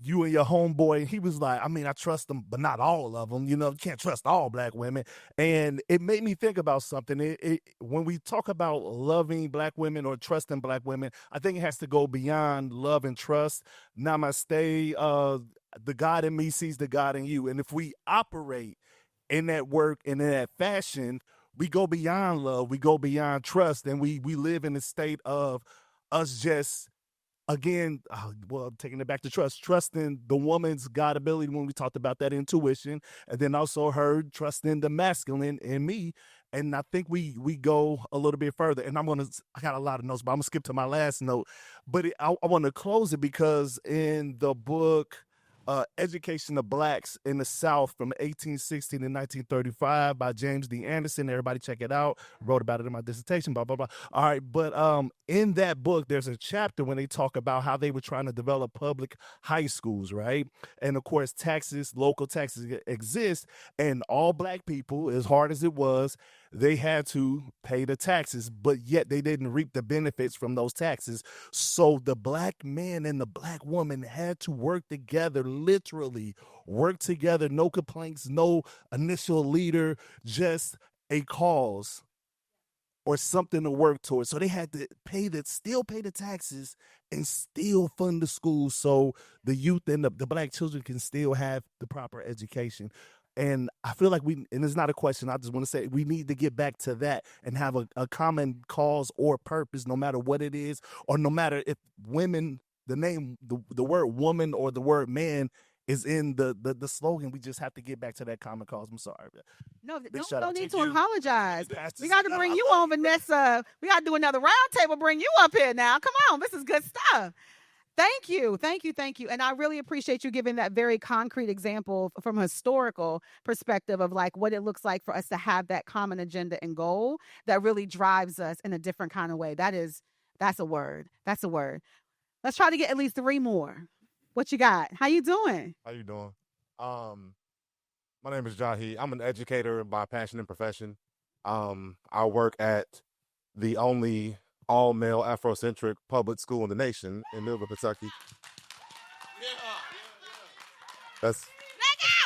you and your homeboy, he was like, I mean, I trust them, but not all of them. You can't trust all Black women. And it made me think about something. When we talk about loving Black women or trusting Black women, I think it has to go beyond love and trust. Namaste, the God in me sees the God in you. And if we operate in that work and in that fashion, we go beyond love, we go beyond trust, and we live in a state of us just, again, taking it back to trusting the woman's God ability when we talked about that intuition, and then also her trusting the masculine in me. And I think we go a little bit further. And I got a lot of notes, but I'm going to skip to my last note. But I want to close it because in the book, Education of Blacks in the South from 1860 to 1935 by James D. Anderson. Everybody check it out. Wrote about it in my dissertation, blah, blah, blah. All right, but in that book, there's a chapter when they talk about how they were trying to develop public high schools, right? And of course, local taxes exist, and all Black people, as hard as it was, they had to pay the taxes, but yet they didn't reap the benefits from those taxes. So the Black man and the Black woman had to work together, literally work together, no complaints, no initial leader, just a cause or something to work towards. So they had to still pay the taxes and still fund the schools so the youth and the Black children can still have the proper education. And I feel like and it's not a question, I just want to say we need to get back to that and have a common cause or purpose, no matter what it is, or no matter if women, the word woman or the word man is in the slogan. We just have to get back to that common cause. I'm sorry. No, don't need to apologize. We got to bring you on, Vanessa. We got to do another roundtable, bring you up here now. Come on, this is good stuff. Thank you. And I really appreciate you giving that very concrete example from a historical perspective of what it looks like for us to have that common agenda and goal that really drives us in a different kind of way. That's a word. Let's try to get at least 3 more. What you got? How you doing? How you doing? My name is Jahi. I'm an educator by passion and profession. I work at the only all-male Afrocentric public school in the nation in Louisville, Kentucky. That's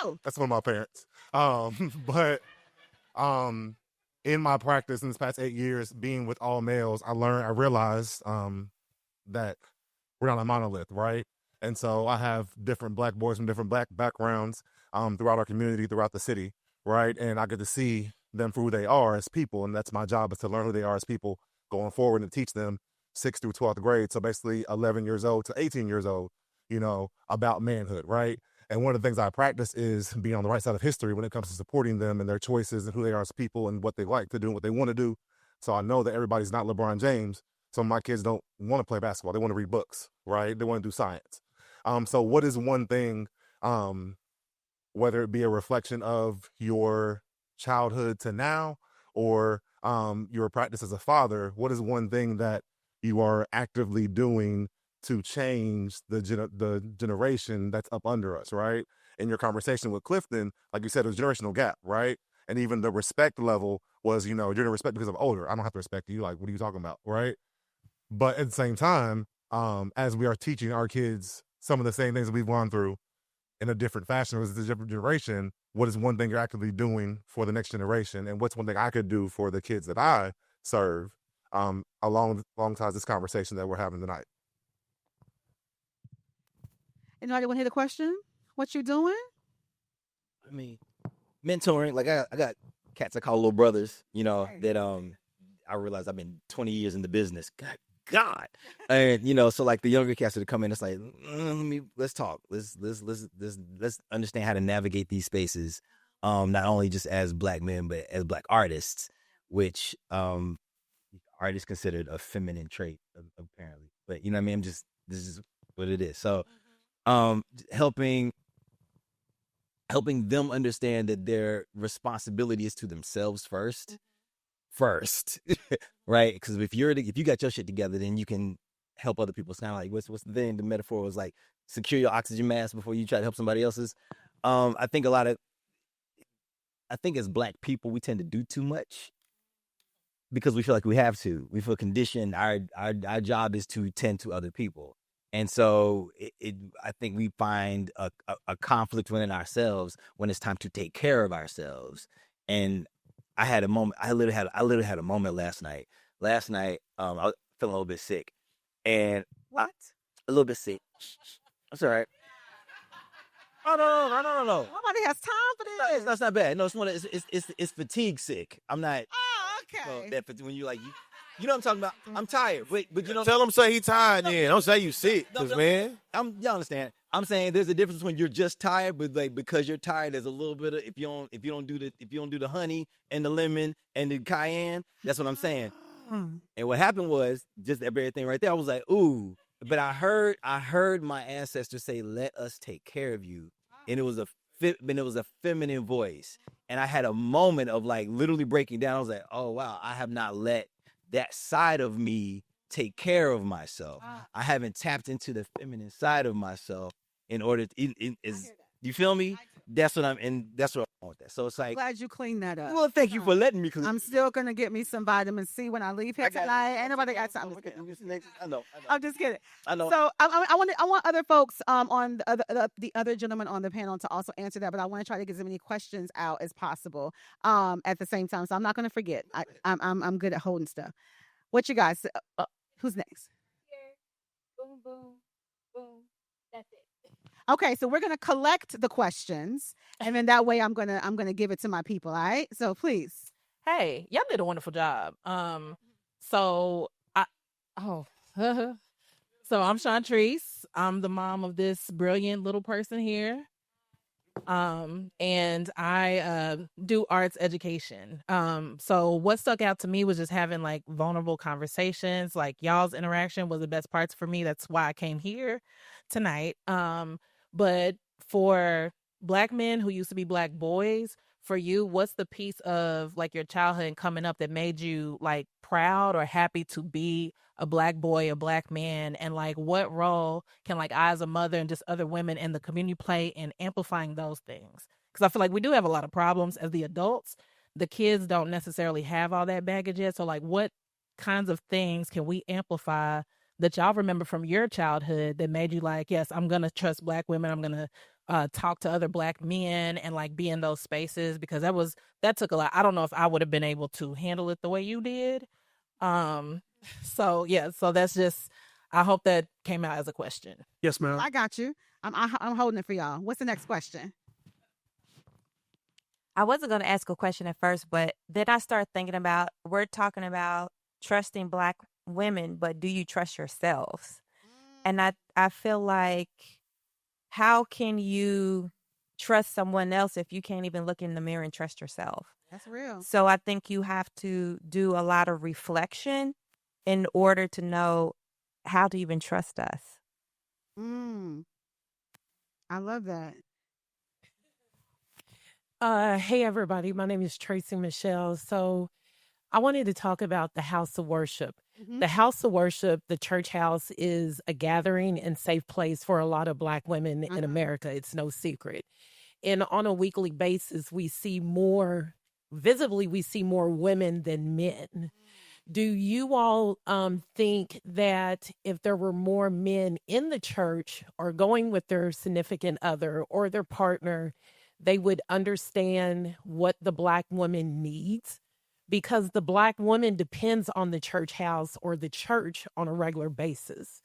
one of my parents. But in my practice in this past 8 years being with all males, I realized that we're not a monolith, right? And so I have different Black boys from different Black backgrounds throughout our community, throughout the city, right? And I get to see them for who they are as people, and that's my job, is to learn who they are as people going forward and teach them 6th through 12th grade. So basically 11 years old to 18 years old, about manhood, right? And one of the things I practice is being on the right side of history when it comes to supporting them and their choices and who they are as people and what they like to do and what they want to do. So I know that everybody's not LeBron James. Some of my kids don't want to play basketball. They want to read books, right? They want to do science. So what is one thing, whether it be a reflection of your childhood to now or your practice as a father, what is one thing that you are actively doing to change the generation that's up under us, right? In your conversation with Clifton, like you said, it was a generational gap, right? And even the respect level was, you're going to respect because I'm older. I don't have to respect you. Like, what are you talking about, right? But at the same time, as we are teaching our kids some of the same things that we've gone through in a different fashion with a different generation, what is one thing you're actively doing for the next generation? And what's one thing I could do for the kids that I serve alongside this conversation that we're having tonight? Anybody want to hear the question? What you doing? I mean, mentoring. Like I got cats I call little brothers, that I realize I've been 20 years in the business. God. And so like the younger cats that come in, it's like, let's talk. Let's understand how to navigate these spaces. Not only just as Black men, but as Black artists, which art is considered a feminine trait, apparently. But you know what I mean? This is what it is. So helping them understand that their responsibility is to themselves first, right? Because if you got your shit together, then you can help other people. It's kind of like what's the thing? The metaphor was like secure your oxygen mask before you try to help somebody else's. I think as Black people, we tend to do too much because we feel like we have to. We feel conditioned. Our job is to tend to other people. And so I think we find a conflict within ourselves when it's time to take care of ourselves. And I had a moment. I literally had a moment last night. Last night, I was feeling a little bit sick, and a little bit sick. That's all right. Oh no. Nobody has time for this. That's not bad. No, it's fatigue sick. I'm not. Oh, okay. When you you know what I'm talking about. I'm tired, but tell him say he tired. Then don't say you sick, man. Y'all understand. I'm saying there's a difference when you're just tired, but like because you're tired, there's a little bit of if you don't do the honey and the lemon and the cayenne. That's what I'm saying. And what happened was just everything right there. I was like, ooh. But I heard my ancestors say, "Let us take care of you," and it was a feminine voice. And I had a moment of like literally breaking down. I was like, "Oh wow, I have not let that side of me take care of myself. I haven't tapped into the feminine side of myself in order to, you feel me? That's what I want with that. So it's like, glad you cleaned that up. Well, thank you for letting me clean. I'm still going to get me some vitamin C when I leave here tonight. Ain't nobody got something. I know. I'm just kidding. I know. So I want other folks on the other gentlemen on the panel to also answer that, but I want to try to get as many questions out as possible at the same time. So I'm not going to forget. I'm good at holding stuff. What you guys? Who's next? Here. Boom, boom, boom. That's it. Okay, so we're gonna collect the questions, and then that way I'm gonna give it to my people. All right. So please. Hey, y'all did a wonderful job. So I'm Chantrice. I'm the mom of this brilliant little person here. And I do arts education. So what stuck out to me was just having like vulnerable conversations. Like y'all's interaction was the best parts for me. That's why I came here tonight. But for Black men who used to be Black boys, for you, what's the piece of like your childhood and coming up that made you like proud or happy to be a Black boy, a Black man? And like what role can like I as a mother and just other women in the community play in amplifying those things? Because I feel like we do have a lot of problems as the adults. The kids don't necessarily have all that baggage yet. So like what kinds of things can we amplify that y'all remember from your childhood that made you like, yes, I'm going to trust Black women. I'm going to talk to other Black men and like be in those spaces, because that took a lot. I don't know if I would have been able to handle it the way you did. So that's just, I hope that came out as a question. Yes, ma'am. I got you. I'm holding it for y'all. What's the next question? I wasn't going to ask a question at first, but then I started thinking about, we're talking about trusting Black women, but do you trust yourselves? And I feel like, how can you trust someone else if you can't even look in the mirror and trust yourself? That's real. So I think you have to do a lot of reflection in order to know how to even trust us. I love that. Hey, everybody. My name is Tracy Michelle. So I wanted to talk about the house of worship. The house of worship, the church house, is a gathering and safe place for a lot of Black women in America. It's no secret. And on a weekly basis, we see more women than men. Do you all think that if there were more men in the church or going with their significant other or their partner, they would understand what the Black woman needs? Because the Black woman depends on the church house or the church on a regular basis.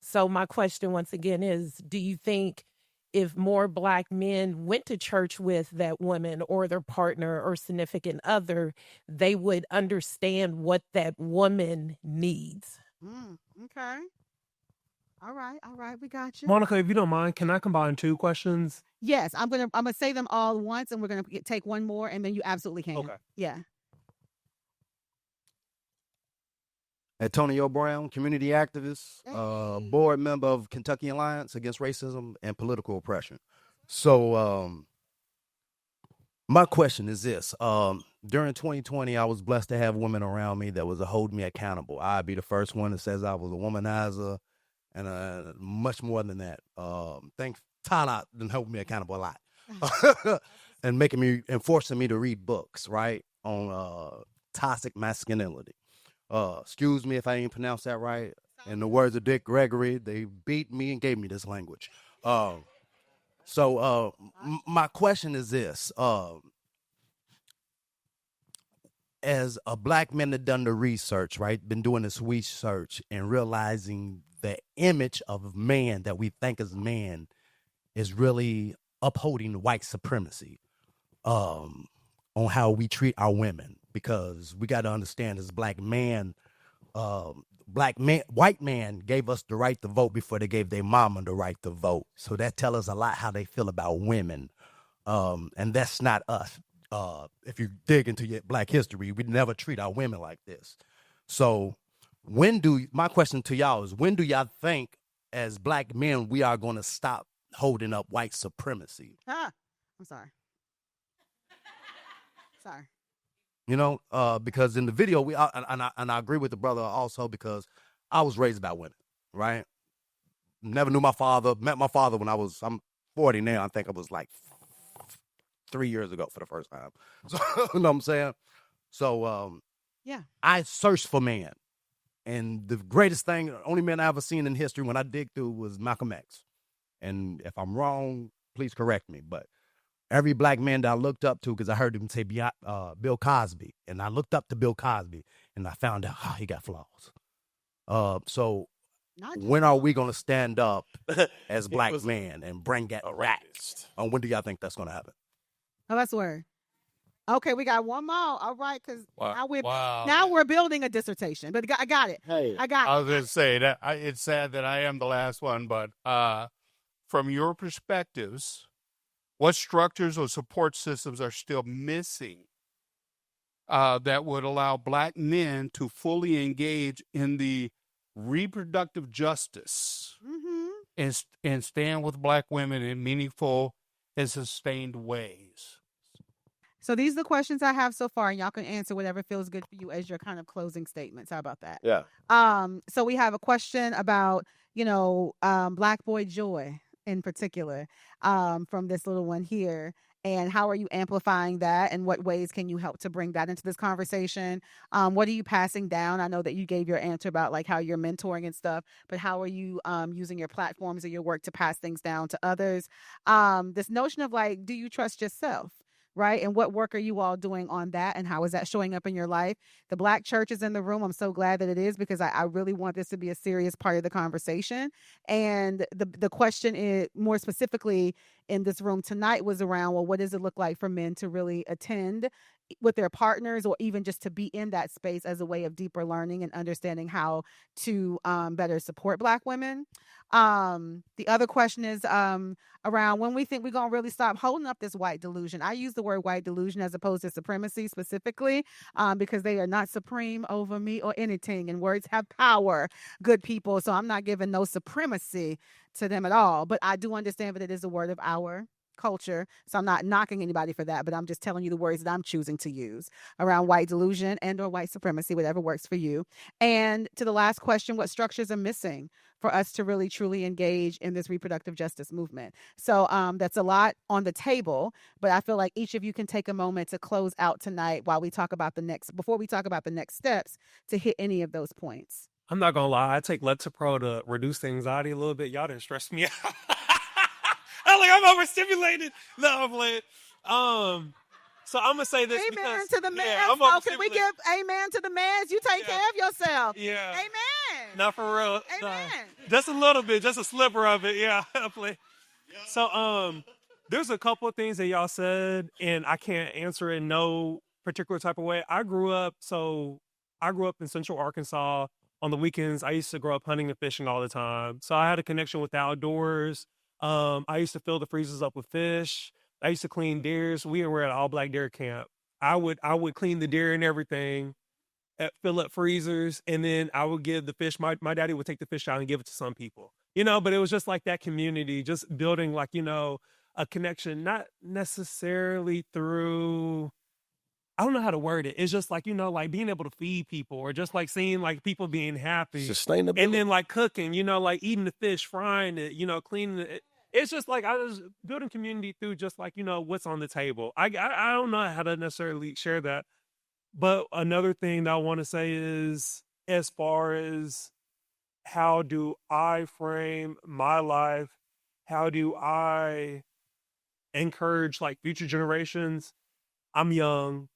So my question once again is, do you think if more Black men went to church with that woman or their partner or significant other, they would understand what that woman needs? Okay. All right. We got you. Monica, if you don't mind, can I combine two questions? Yes, I'm gonna say them all once, and we're gonna take one more, and then you absolutely can. Okay. Yeah. Antonio Brown, community activist, board member of Kentucky Alliance Against Racism and Political Oppression. So my question is this. During 2020, I was blessed to have women around me that was to hold me accountable. I'd be the first one that says I was a womanizer and much more than that. Thanks, Tyler, done held me accountable a lot. And forcing me to read books, right, on toxic masculinity. Excuse me if I ain't pronounced that right. In the words of Dick Gregory, they beat me and gave me this language. So my question is this. As a Black man that done the research, right, been doing this research and realizing the image of man that we think is man is really upholding white supremacy on how we treat our women. Because we got to understand as white man gave us the right to vote before they gave their mama the right to vote. So that tells us a lot how they feel about women. And that's not us. If you dig into your Black history, we never treat our women like this. So my question to y'all is, when do y'all think as Black men we are going to stop holding up white supremacy? I'm sorry. Sorry. You know, because in the video, I agree with the brother also because I was raised by women, right? Never knew my father, met my father when I'm 40 now. I think I was like 3 years ago for the first time. So, you know what I'm saying? So, yeah, I searched for man. And the greatest thing, the only man I ever seen in history when I dig through was Malcolm X. And if I'm wrong, please correct me. But every Black man that I looked up to, because I heard him say Bill Cosby, and I looked up to Bill Cosby, and I found out he got flaws. So when are we going to stand up as Black men and bring that rats? When do y'all think that's going to happen? Oh, that's word. Okay, we got one more. All right, because Wow. now we're building a dissertation. But I got it. Hey, I got it. I was going to say that it's sad that I am the last one, but from your perspectives, what structures or support systems are still missing that would allow Black men to fully engage in the reproductive justice and stand with Black women in meaningful and sustained ways? So these are the questions I have so far, and y'all can answer whatever feels good for you as your kind of closing statements. How about that? Yeah. So we have a question about, Black boy joy in particular, from this little one here. And how are you amplifying that? And what ways can you help to bring that into this conversation? What are you passing down? I know that you gave your answer about like how you're mentoring and stuff, but how are you using your platforms or your work to pass things down to others? This notion of like, do you trust yourself? Right? And what work are you all doing on that? And how is that showing up in your life? The Black church is in the room. I'm so glad that it is, because I really want this to be a serious part of the conversation. And the question is more specifically in this room tonight was around, well, what does it look like for men to really attend with their partners, or even just to be in that space as a way of deeper learning and understanding how to better support Black women. The other question is around when we think we're going to really stop holding up this white delusion. I use the word white delusion as opposed to supremacy specifically because they are not supreme over me or anything, and words have power, good people. So I'm not giving no supremacy to them at all. But I do understand that it is a word of our culture. So I'm not knocking anybody for that, but I'm just telling you the words that I'm choosing to use around white delusion and or white supremacy, whatever works for you. And to the last question, what structures are missing for us to really truly engage in this reproductive justice movement? So that's a lot on the table, but I feel like each of you can take a moment to close out tonight while we talk about before we talk about the next steps to hit any of those points. I'm not gonna lie, I take Lexapro to reduce the anxiety a little bit. Y'all didn't stress me out. I'm overstimulated. No, I'm playing. So I'm gonna say this. Amen because, to the man. Yeah, Oh, can we give amen to the man? You take care of yourself. Yeah. Amen. Not for real. Amen. Just a little bit, just a sliver of it. Yeah. I play. So there's a couple of things that y'all said, and I can't answer in no particular type of way. I grew up in Central Arkansas. On the weekends, I used to grow up hunting and fishing all the time. So I had a connection with the outdoors. I used to fill the freezers up with fish. I used to clean deers. We were at an all-black deer camp. I would clean the deer and everything, fill up freezers, and then I would give the fish. My daddy would take the fish out and give it to some people, but it was just like that community, just building a connection, not necessarily through, I don't know how to word it. It's just like being able to feed people, or just like seeing people being happy. Sustainability. And then cooking, eating the fish, frying it, cleaning it. It's just I was building community through just what's on the table. I don't know how to necessarily share that. But another thing that I want to say is, as far as how do I frame my life, how do I encourage future generations? I'm young.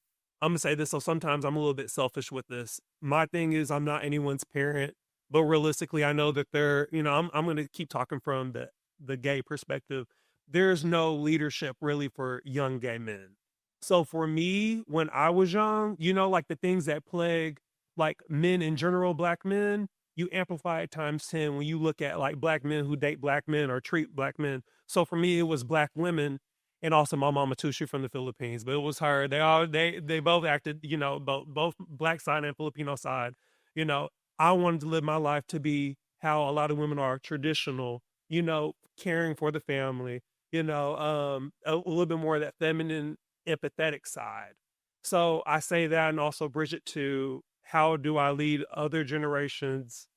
I'm going to say this, so sometimes I'm a little bit selfish with this. My thing is, I'm not anyone's parent, but realistically, I know that they're, I'm going to keep talking from the gay perspective. There's no leadership really for young gay men. So for me, when I was young, the things that plague men in general, Black men, you amplify it times 10 when you look at Black men who date Black men or treat Black men. So for me, it was Black women. And also my mama too, she's from the Philippines, but it was her. They both acted, both Black side and Filipino side. I wanted to live my life to be how a lot of women are, traditional, caring for the family, a little bit more of that feminine, empathetic side. So I say that, and also bridge it to, how do I lead other generations?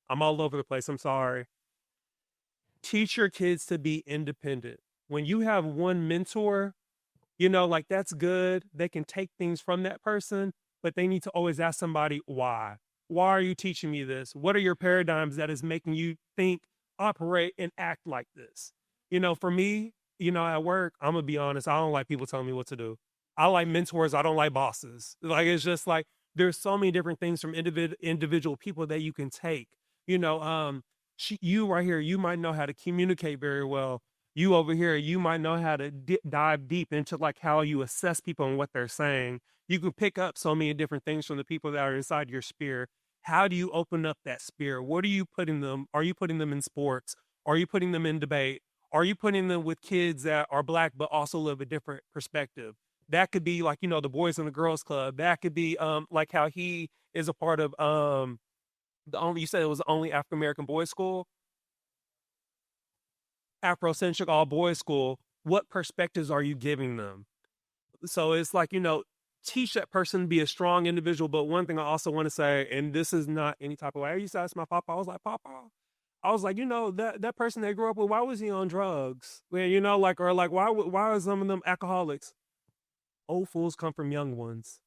I'm all over the place. I'm sorry. Teach your kids to be independent. When you have one mentor, that's good. They can take things from that person, but they need to always ask somebody, why? Why are you teaching me this? What are your paradigms that is making you think, operate, and act like this? For me, at work, I'm going to be honest, I don't like people telling me what to do. I like mentors. I don't like bosses. It's just there's so many different things from individual people that you can take. You right here, you might know how to communicate very well. You over here, you might know how to dive deep into how you assess people and what they're saying. You can pick up so many different things from the people that are inside your sphere. How do you open up that sphere? What are you putting them? Are you putting them in sports? Are you putting them in debate? Are you putting them with kids that are Black but also live a different perspective? That could be the Boys and the Girls Club. That could be how he is a part of you said it was the only African American boys school. Afrocentric all boys school. What perspectives are you giving them? So it's teach that person to be a strong individual. But one thing I also want to say, and this is not any type of way, I used to ask my papa, I was like, Papa, I was like, that person they grew up with, why was he on drugs? Why are some of them alcoholics? Old fools come from young ones.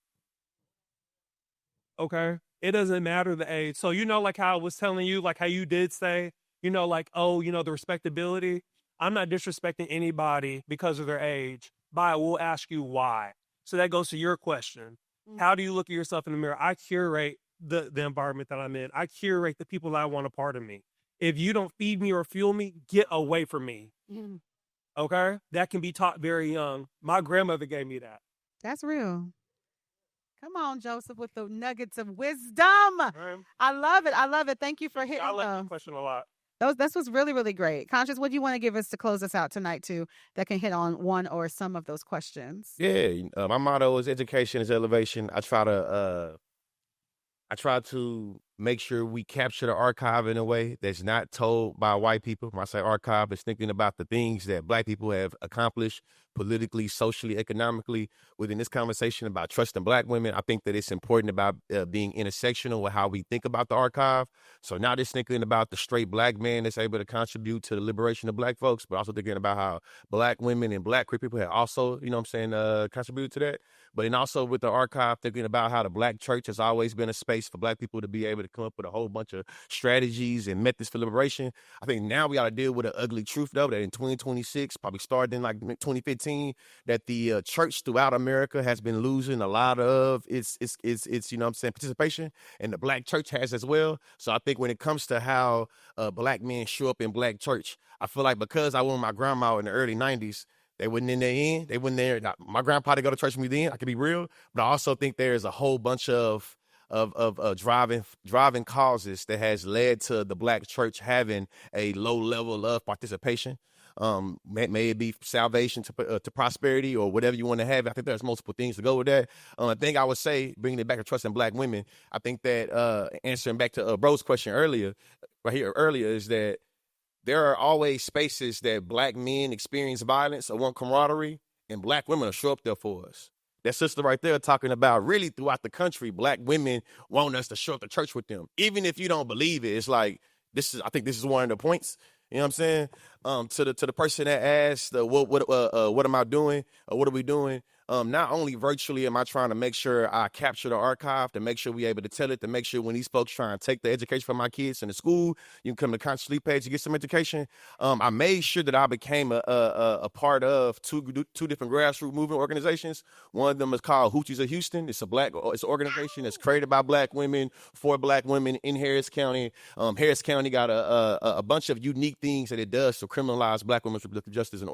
Okay? It doesn't matter the age. So how I was telling you, how you did say, the respectability. I'm not disrespecting anybody because of their age, but I will ask you why. So that goes to your question. How do you look at yourself in the mirror? I curate the environment that I'm in. I curate the people that I want a part of me. If you don't feed me or fuel me, get away from me. Okay? That can be taught very young. My grandmother gave me that. That's real. Come on, Joseph, with the nuggets of wisdom. I love it. I love it. Thank you for hitting. I like that question a lot. This was really, really great. Conscious, what do you want to give us to close us out tonight, too, that can hit on one or some of those questions? Yeah, my motto is education is elevation. I try to make sure we capture the archive in a way that's not told by white people. When I say archive, it's thinking about the things that Black people have accomplished politically, socially, economically. Within this conversation about trusting Black women, I think that it's important about being intersectional with how we think about the archive. So not just thinking about the straight Black man that's able to contribute to the liberation of Black folks, but also thinking about how Black women and Black queer people have also, contributed to that. But then also with the archive, thinking about how the Black church has always been a space for Black people to be able to come up with a whole bunch of strategies and methods for liberation. I think now we got to deal with an ugly truth, though, that in 2026, probably starting in like 2015, that the church throughout America has been losing a lot of its participation, and the Black church has as well. So I think when it comes to how Black men show up in Black church, I feel like because I went with my grandma in the early 90s, they wasn't in their end. They wasn't there. Now, my grandpa didn't go to church with me then. I can be real, but I also think there's a whole bunch of driving causes that has led to the Black church having a low level of participation. May it be salvation to prosperity or whatever you want to have. I think there's multiple things to go with that. I think I would say, bringing it back to trusting Black women, I think that answering back to Bro's question earlier, is that there are always spaces that Black men experience violence or want camaraderie, and Black women will show up there for us. That sister right there talking about really throughout the country, Black women want us to show up to church with them. Even if you don't believe it, it's like, I think this is one of the points. You know what I'm saying? To the person that asked, what am I doing? What are we doing? Not only virtually am I trying to make sure I capture the archive, to make sure we're able to tell it, to make sure when these folks try and take the education from my kids in the school, you can come to the Conscious Sleep page to get some education. I made sure that I became a part of two different grassroots movement organizations. One of them is called Hoochies of Houston. It's it's an organization that's created by Black women for Black women in Harris County. Harris County got a bunch of unique things that it does to criminalize Black women's reproductive justice and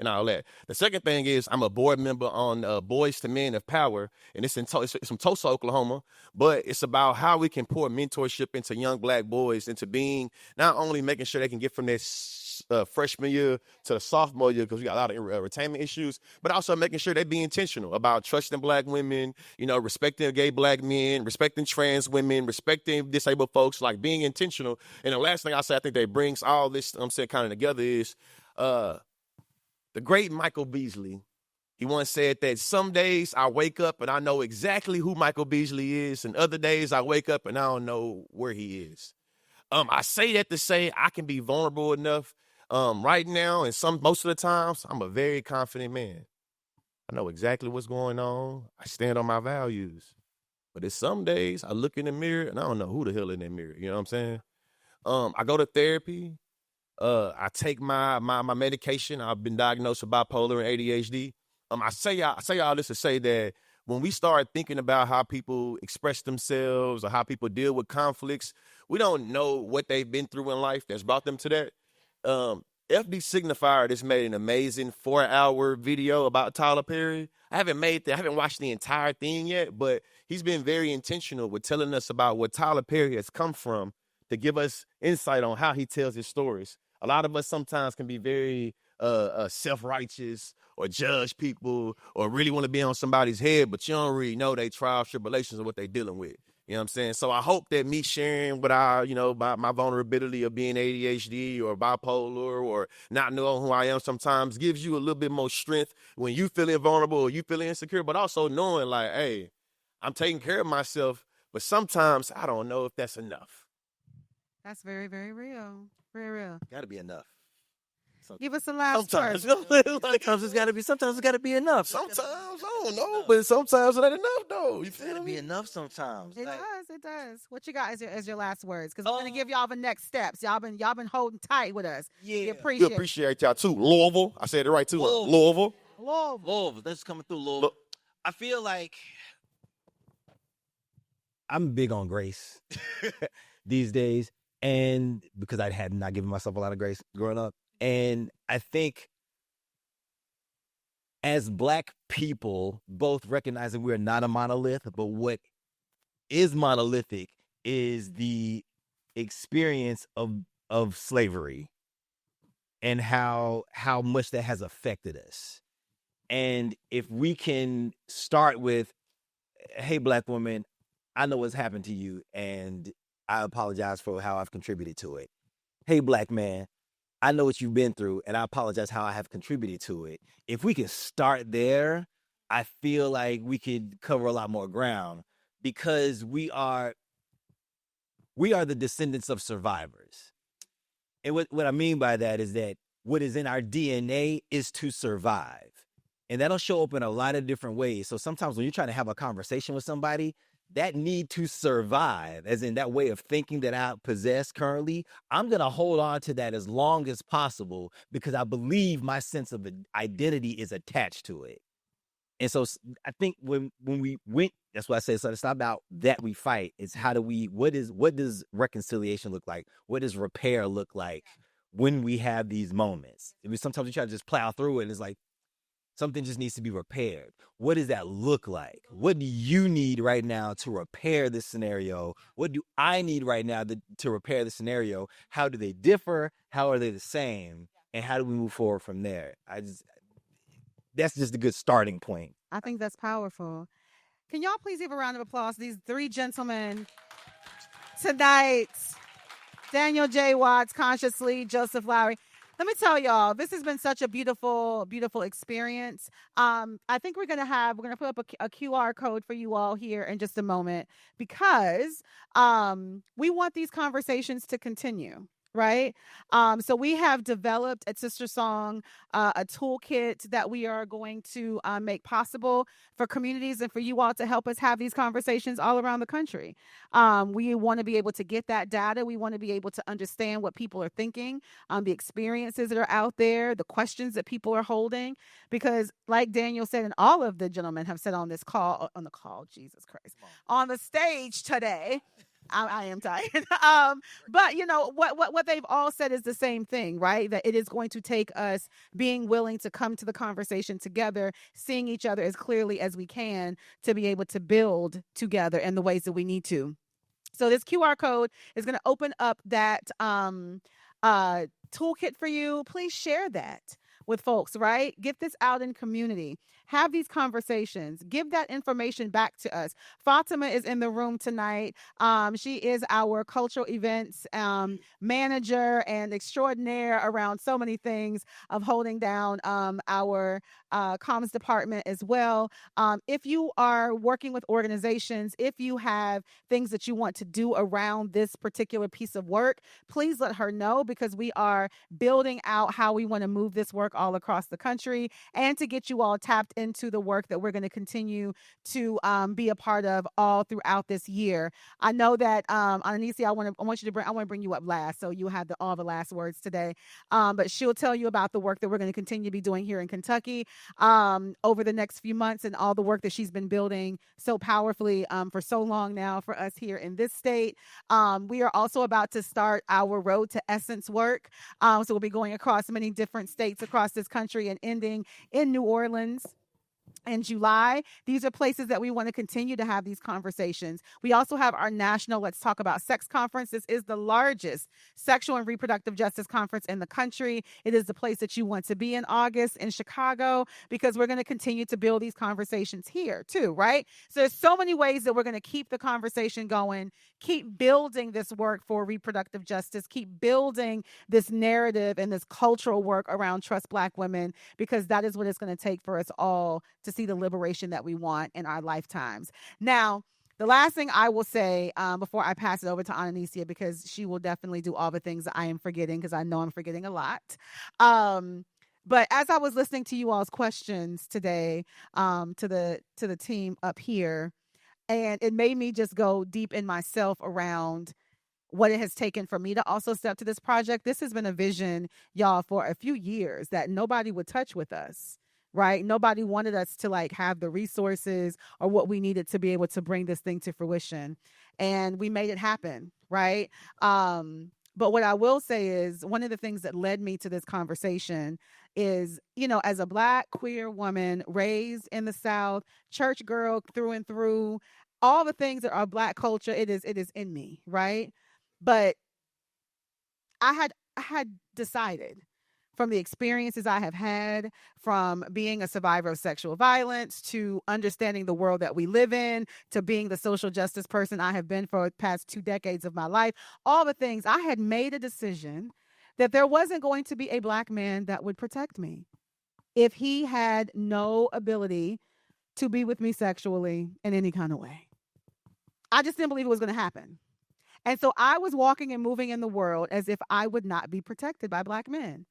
all that. The second thing is I'm a board member on Boys to Men of Power, and it's from Tulsa, Oklahoma, but it's about how we can pour mentorship into young Black boys into being not only making sure they can get from their freshman year to the sophomore year, because we got a lot of retainment issues, but also making sure they be intentional about trusting Black women, respecting gay Black men, respecting trans women, respecting disabled folks, like being intentional. And the last thing I say, I think that brings all this, kind of together is the great Michael Beasley. He once said that some days I wake up and I know exactly who Michael Beasley is, and other days I wake up and I don't know where he is. I say that to say I can be vulnerable enough right now, and most of the times I'm a very confident man. I know exactly what's going on. I stand on my values. But there's some days I look in the mirror and I don't know who the hell in that mirror. You know what I'm saying? I go to therapy. I take my medication. I've been diagnosed with bipolar and ADHD. I say all this to say that when we start thinking about how people express themselves or how people deal with conflicts, we don't know what they've been through in life that's brought them to that. FD Signifier just made an amazing 4-hour video about Tyler Perry. I haven't watched the entire thing yet, but he's been very intentional with telling us about what Tyler Perry has come from to give us insight on how he tells his stories. A lot of us sometimes can be very self-righteous or judge people or really want to be on somebody's head, but you don't really know their trials, tribulations, or what they're dealing with. You know what I'm saying? So I hope that me sharing my vulnerability of being ADHD or bipolar or not knowing who I am sometimes gives you a little bit more strength when you feeling vulnerable or you feeling insecure, but also knowing like, hey, I'm taking care of myself, but sometimes I don't know if that's enough. That's very, very real. Very real. Gotta be enough. Give us a last word. Sometimes it's gotta be enough. Sometimes I don't know, but sometimes it ain't enough though. You feel me? Be enough sometimes. It does. What you got as your last words? Because we're gonna give y'all the next steps. Y'all been holding tight with us. Yeah, we appreciate y'all too. Louisville, I said it right too. Louisville. That's coming through Louisville. I feel like I'm big on grace these days, and because I had not given myself a lot of grace growing up. And I think as Black people, both recognizing we're not a monolith, but what is monolithic is the experience of slavery and how much that has affected us. And if we can start with, hey, Black woman, I know what's happened to you, and I apologize for how I've contributed to it. Hey, Black man, I know what you've been through, and I apologize how I have contributed to it. If we can start there, I feel like we could cover a lot more ground, because we are the descendants of survivors. And what I mean by that is that what is in our DNA is to survive. And that'll show up in a lot of different ways. So sometimes when you're trying to have a conversation with somebody, that need to survive, as in that way of thinking that I possess currently, I'm going to hold on to that as long as possible, because I believe my sense of identity is attached to it. And so I think when we went, that's why I say, so it's not about that we fight. It's what does reconciliation look like? What does repair look like when we have these moments? Sometimes we try to just plow through it, and it's like, something just needs to be repaired. What does that look like? What do you need right now to repair this scenario? What do I need right now to repair the scenario? How do they differ? How are they the same? And how do we move forward from there? That's just a good starting point. I think that's powerful. Can y'all please give a round of applause to these three gentlemen tonight? Daniel J. Watts, Consciously, Joseph Lowry. Let me tell y'all, this has been such a beautiful, beautiful experience. I think we're gonna put up a QR code for you all here in just a moment, because we want these conversations to continue. Right. So we have developed at SisterSong a toolkit that we are going to make possible for communities and for you all to help us have these conversations all around the country. We want to be able to get that data. We want to be able to understand what people are thinking, the experiences that are out there, the questions that people are holding, because like Daniel said, and all of the gentlemen have said on the stage today, I am tired. But you know what they've all said is the same thing, right? That it is going to take us being willing to come to the conversation together, seeing each other as clearly as we can, to be able to build together in the ways that we need to. So this QR code is going to open up that toolkit for you. Please share that with folks, right? Get this out in community. Have these conversations. Give that information back to us. Fatima is in the room tonight. She is our cultural events manager and extraordinaire around so many things of holding down our comms department as well. If you are working with organizations, if you have things that you want to do around this particular piece of work, please let her know, because we are building out how we want to move this work all across the country, and to get you all tapped into the work that we're going to continue to be a part of all throughout this year. I know that Anisi, I want to bring you up last, so you have all the last words today. But she'll tell you about the work that we're going to continue to be doing here in Kentucky over the next few months, and all the work that she's been building so powerfully for so long now for us here in this state. We are also about to start our Road to Essence work. So we'll be going across many different states across this country and ending in New Orleans in July. These are places that we want to continue to have these conversations. We also have our national Let's Talk About Sex conference. This is the largest sexual and reproductive justice conference in the country. It is the place that you want to be in August in Chicago, because we're going to continue to build these conversations here too, right? So there's so many ways that we're going to keep the conversation going, keep building this work for reproductive justice, keep building this narrative and this cultural work around Trust Black Women, because that is what it's going to take for us all to see the liberation that we want in our lifetimes. Now, the last thing I will say before I pass it over to Ananicia, because she will definitely do all the things that I am forgetting, because I know I'm forgetting a lot. But as I was listening to you all's questions today, to the team up here, and it made me just go deep in myself around what it has taken for me to also step to this project. This has been a vision, y'all, for a few years that nobody would touch with us. Right? Nobody wanted us to have the resources or what we needed to be able to bring this thing to fruition. And we made it happen. Right? But what I will say is one of the things that led me to this conversation is, as a Black queer woman raised in the South, church girl through and through, all the things that are Black culture, it is in me, right? But I had decided from the experiences I have had, from being a survivor of sexual violence to understanding the world that we live in, to being the social justice person I have been for the past 2 decades of my life, all the things, I had made a decision that there wasn't going to be a Black man that would protect me if he had no ability to be with me sexually in any kind of way. I just didn't believe it was going to happen. And so I was walking and moving in the world as if I would not be protected by Black men.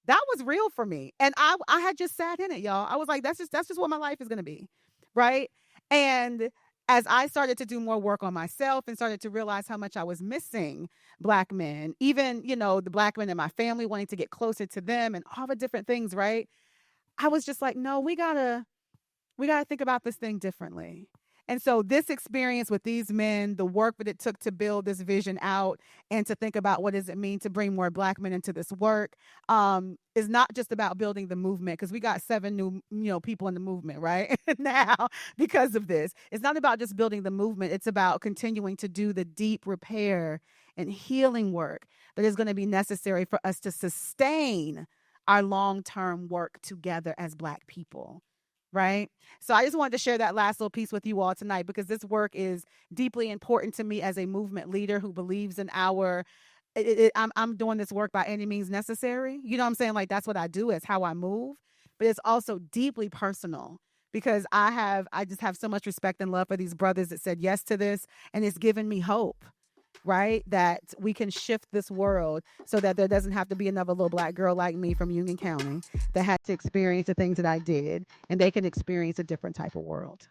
That was real for me. And I had just sat in it, y'all. I was like, that's just what my life is going to be. Right. And as I started to do more work on myself and started to realize how much I was missing Black men, even, the Black men in my family, wanting to get closer to them and all the different things. Right. I was just like, no, we gotta think about this thing differently. And so this experience with these men, the work that it took to build this vision out and to think about what does it mean to bring more Black men into this work, is not just about building the movement, because we got 7 new, people in the movement right now because of this. It's not about just building the movement. It's about continuing to do the deep repair and healing work that is going to be necessary for us to sustain our long-term work together as Black people. Right. So I just wanted to share that last little piece with you all tonight, because this work is deeply important to me as a movement leader who believes in I'm doing this work by any means necessary. You know what I'm saying? Like, that's what I do. It's how I move. But it's also deeply personal, because I just have so much respect and love for these brothers that said yes to this. And it's given me hope. Right? That we can shift this world so that there doesn't have to be another little Black girl like me from Union County that had to experience the things that I did, and they can experience a different type of world.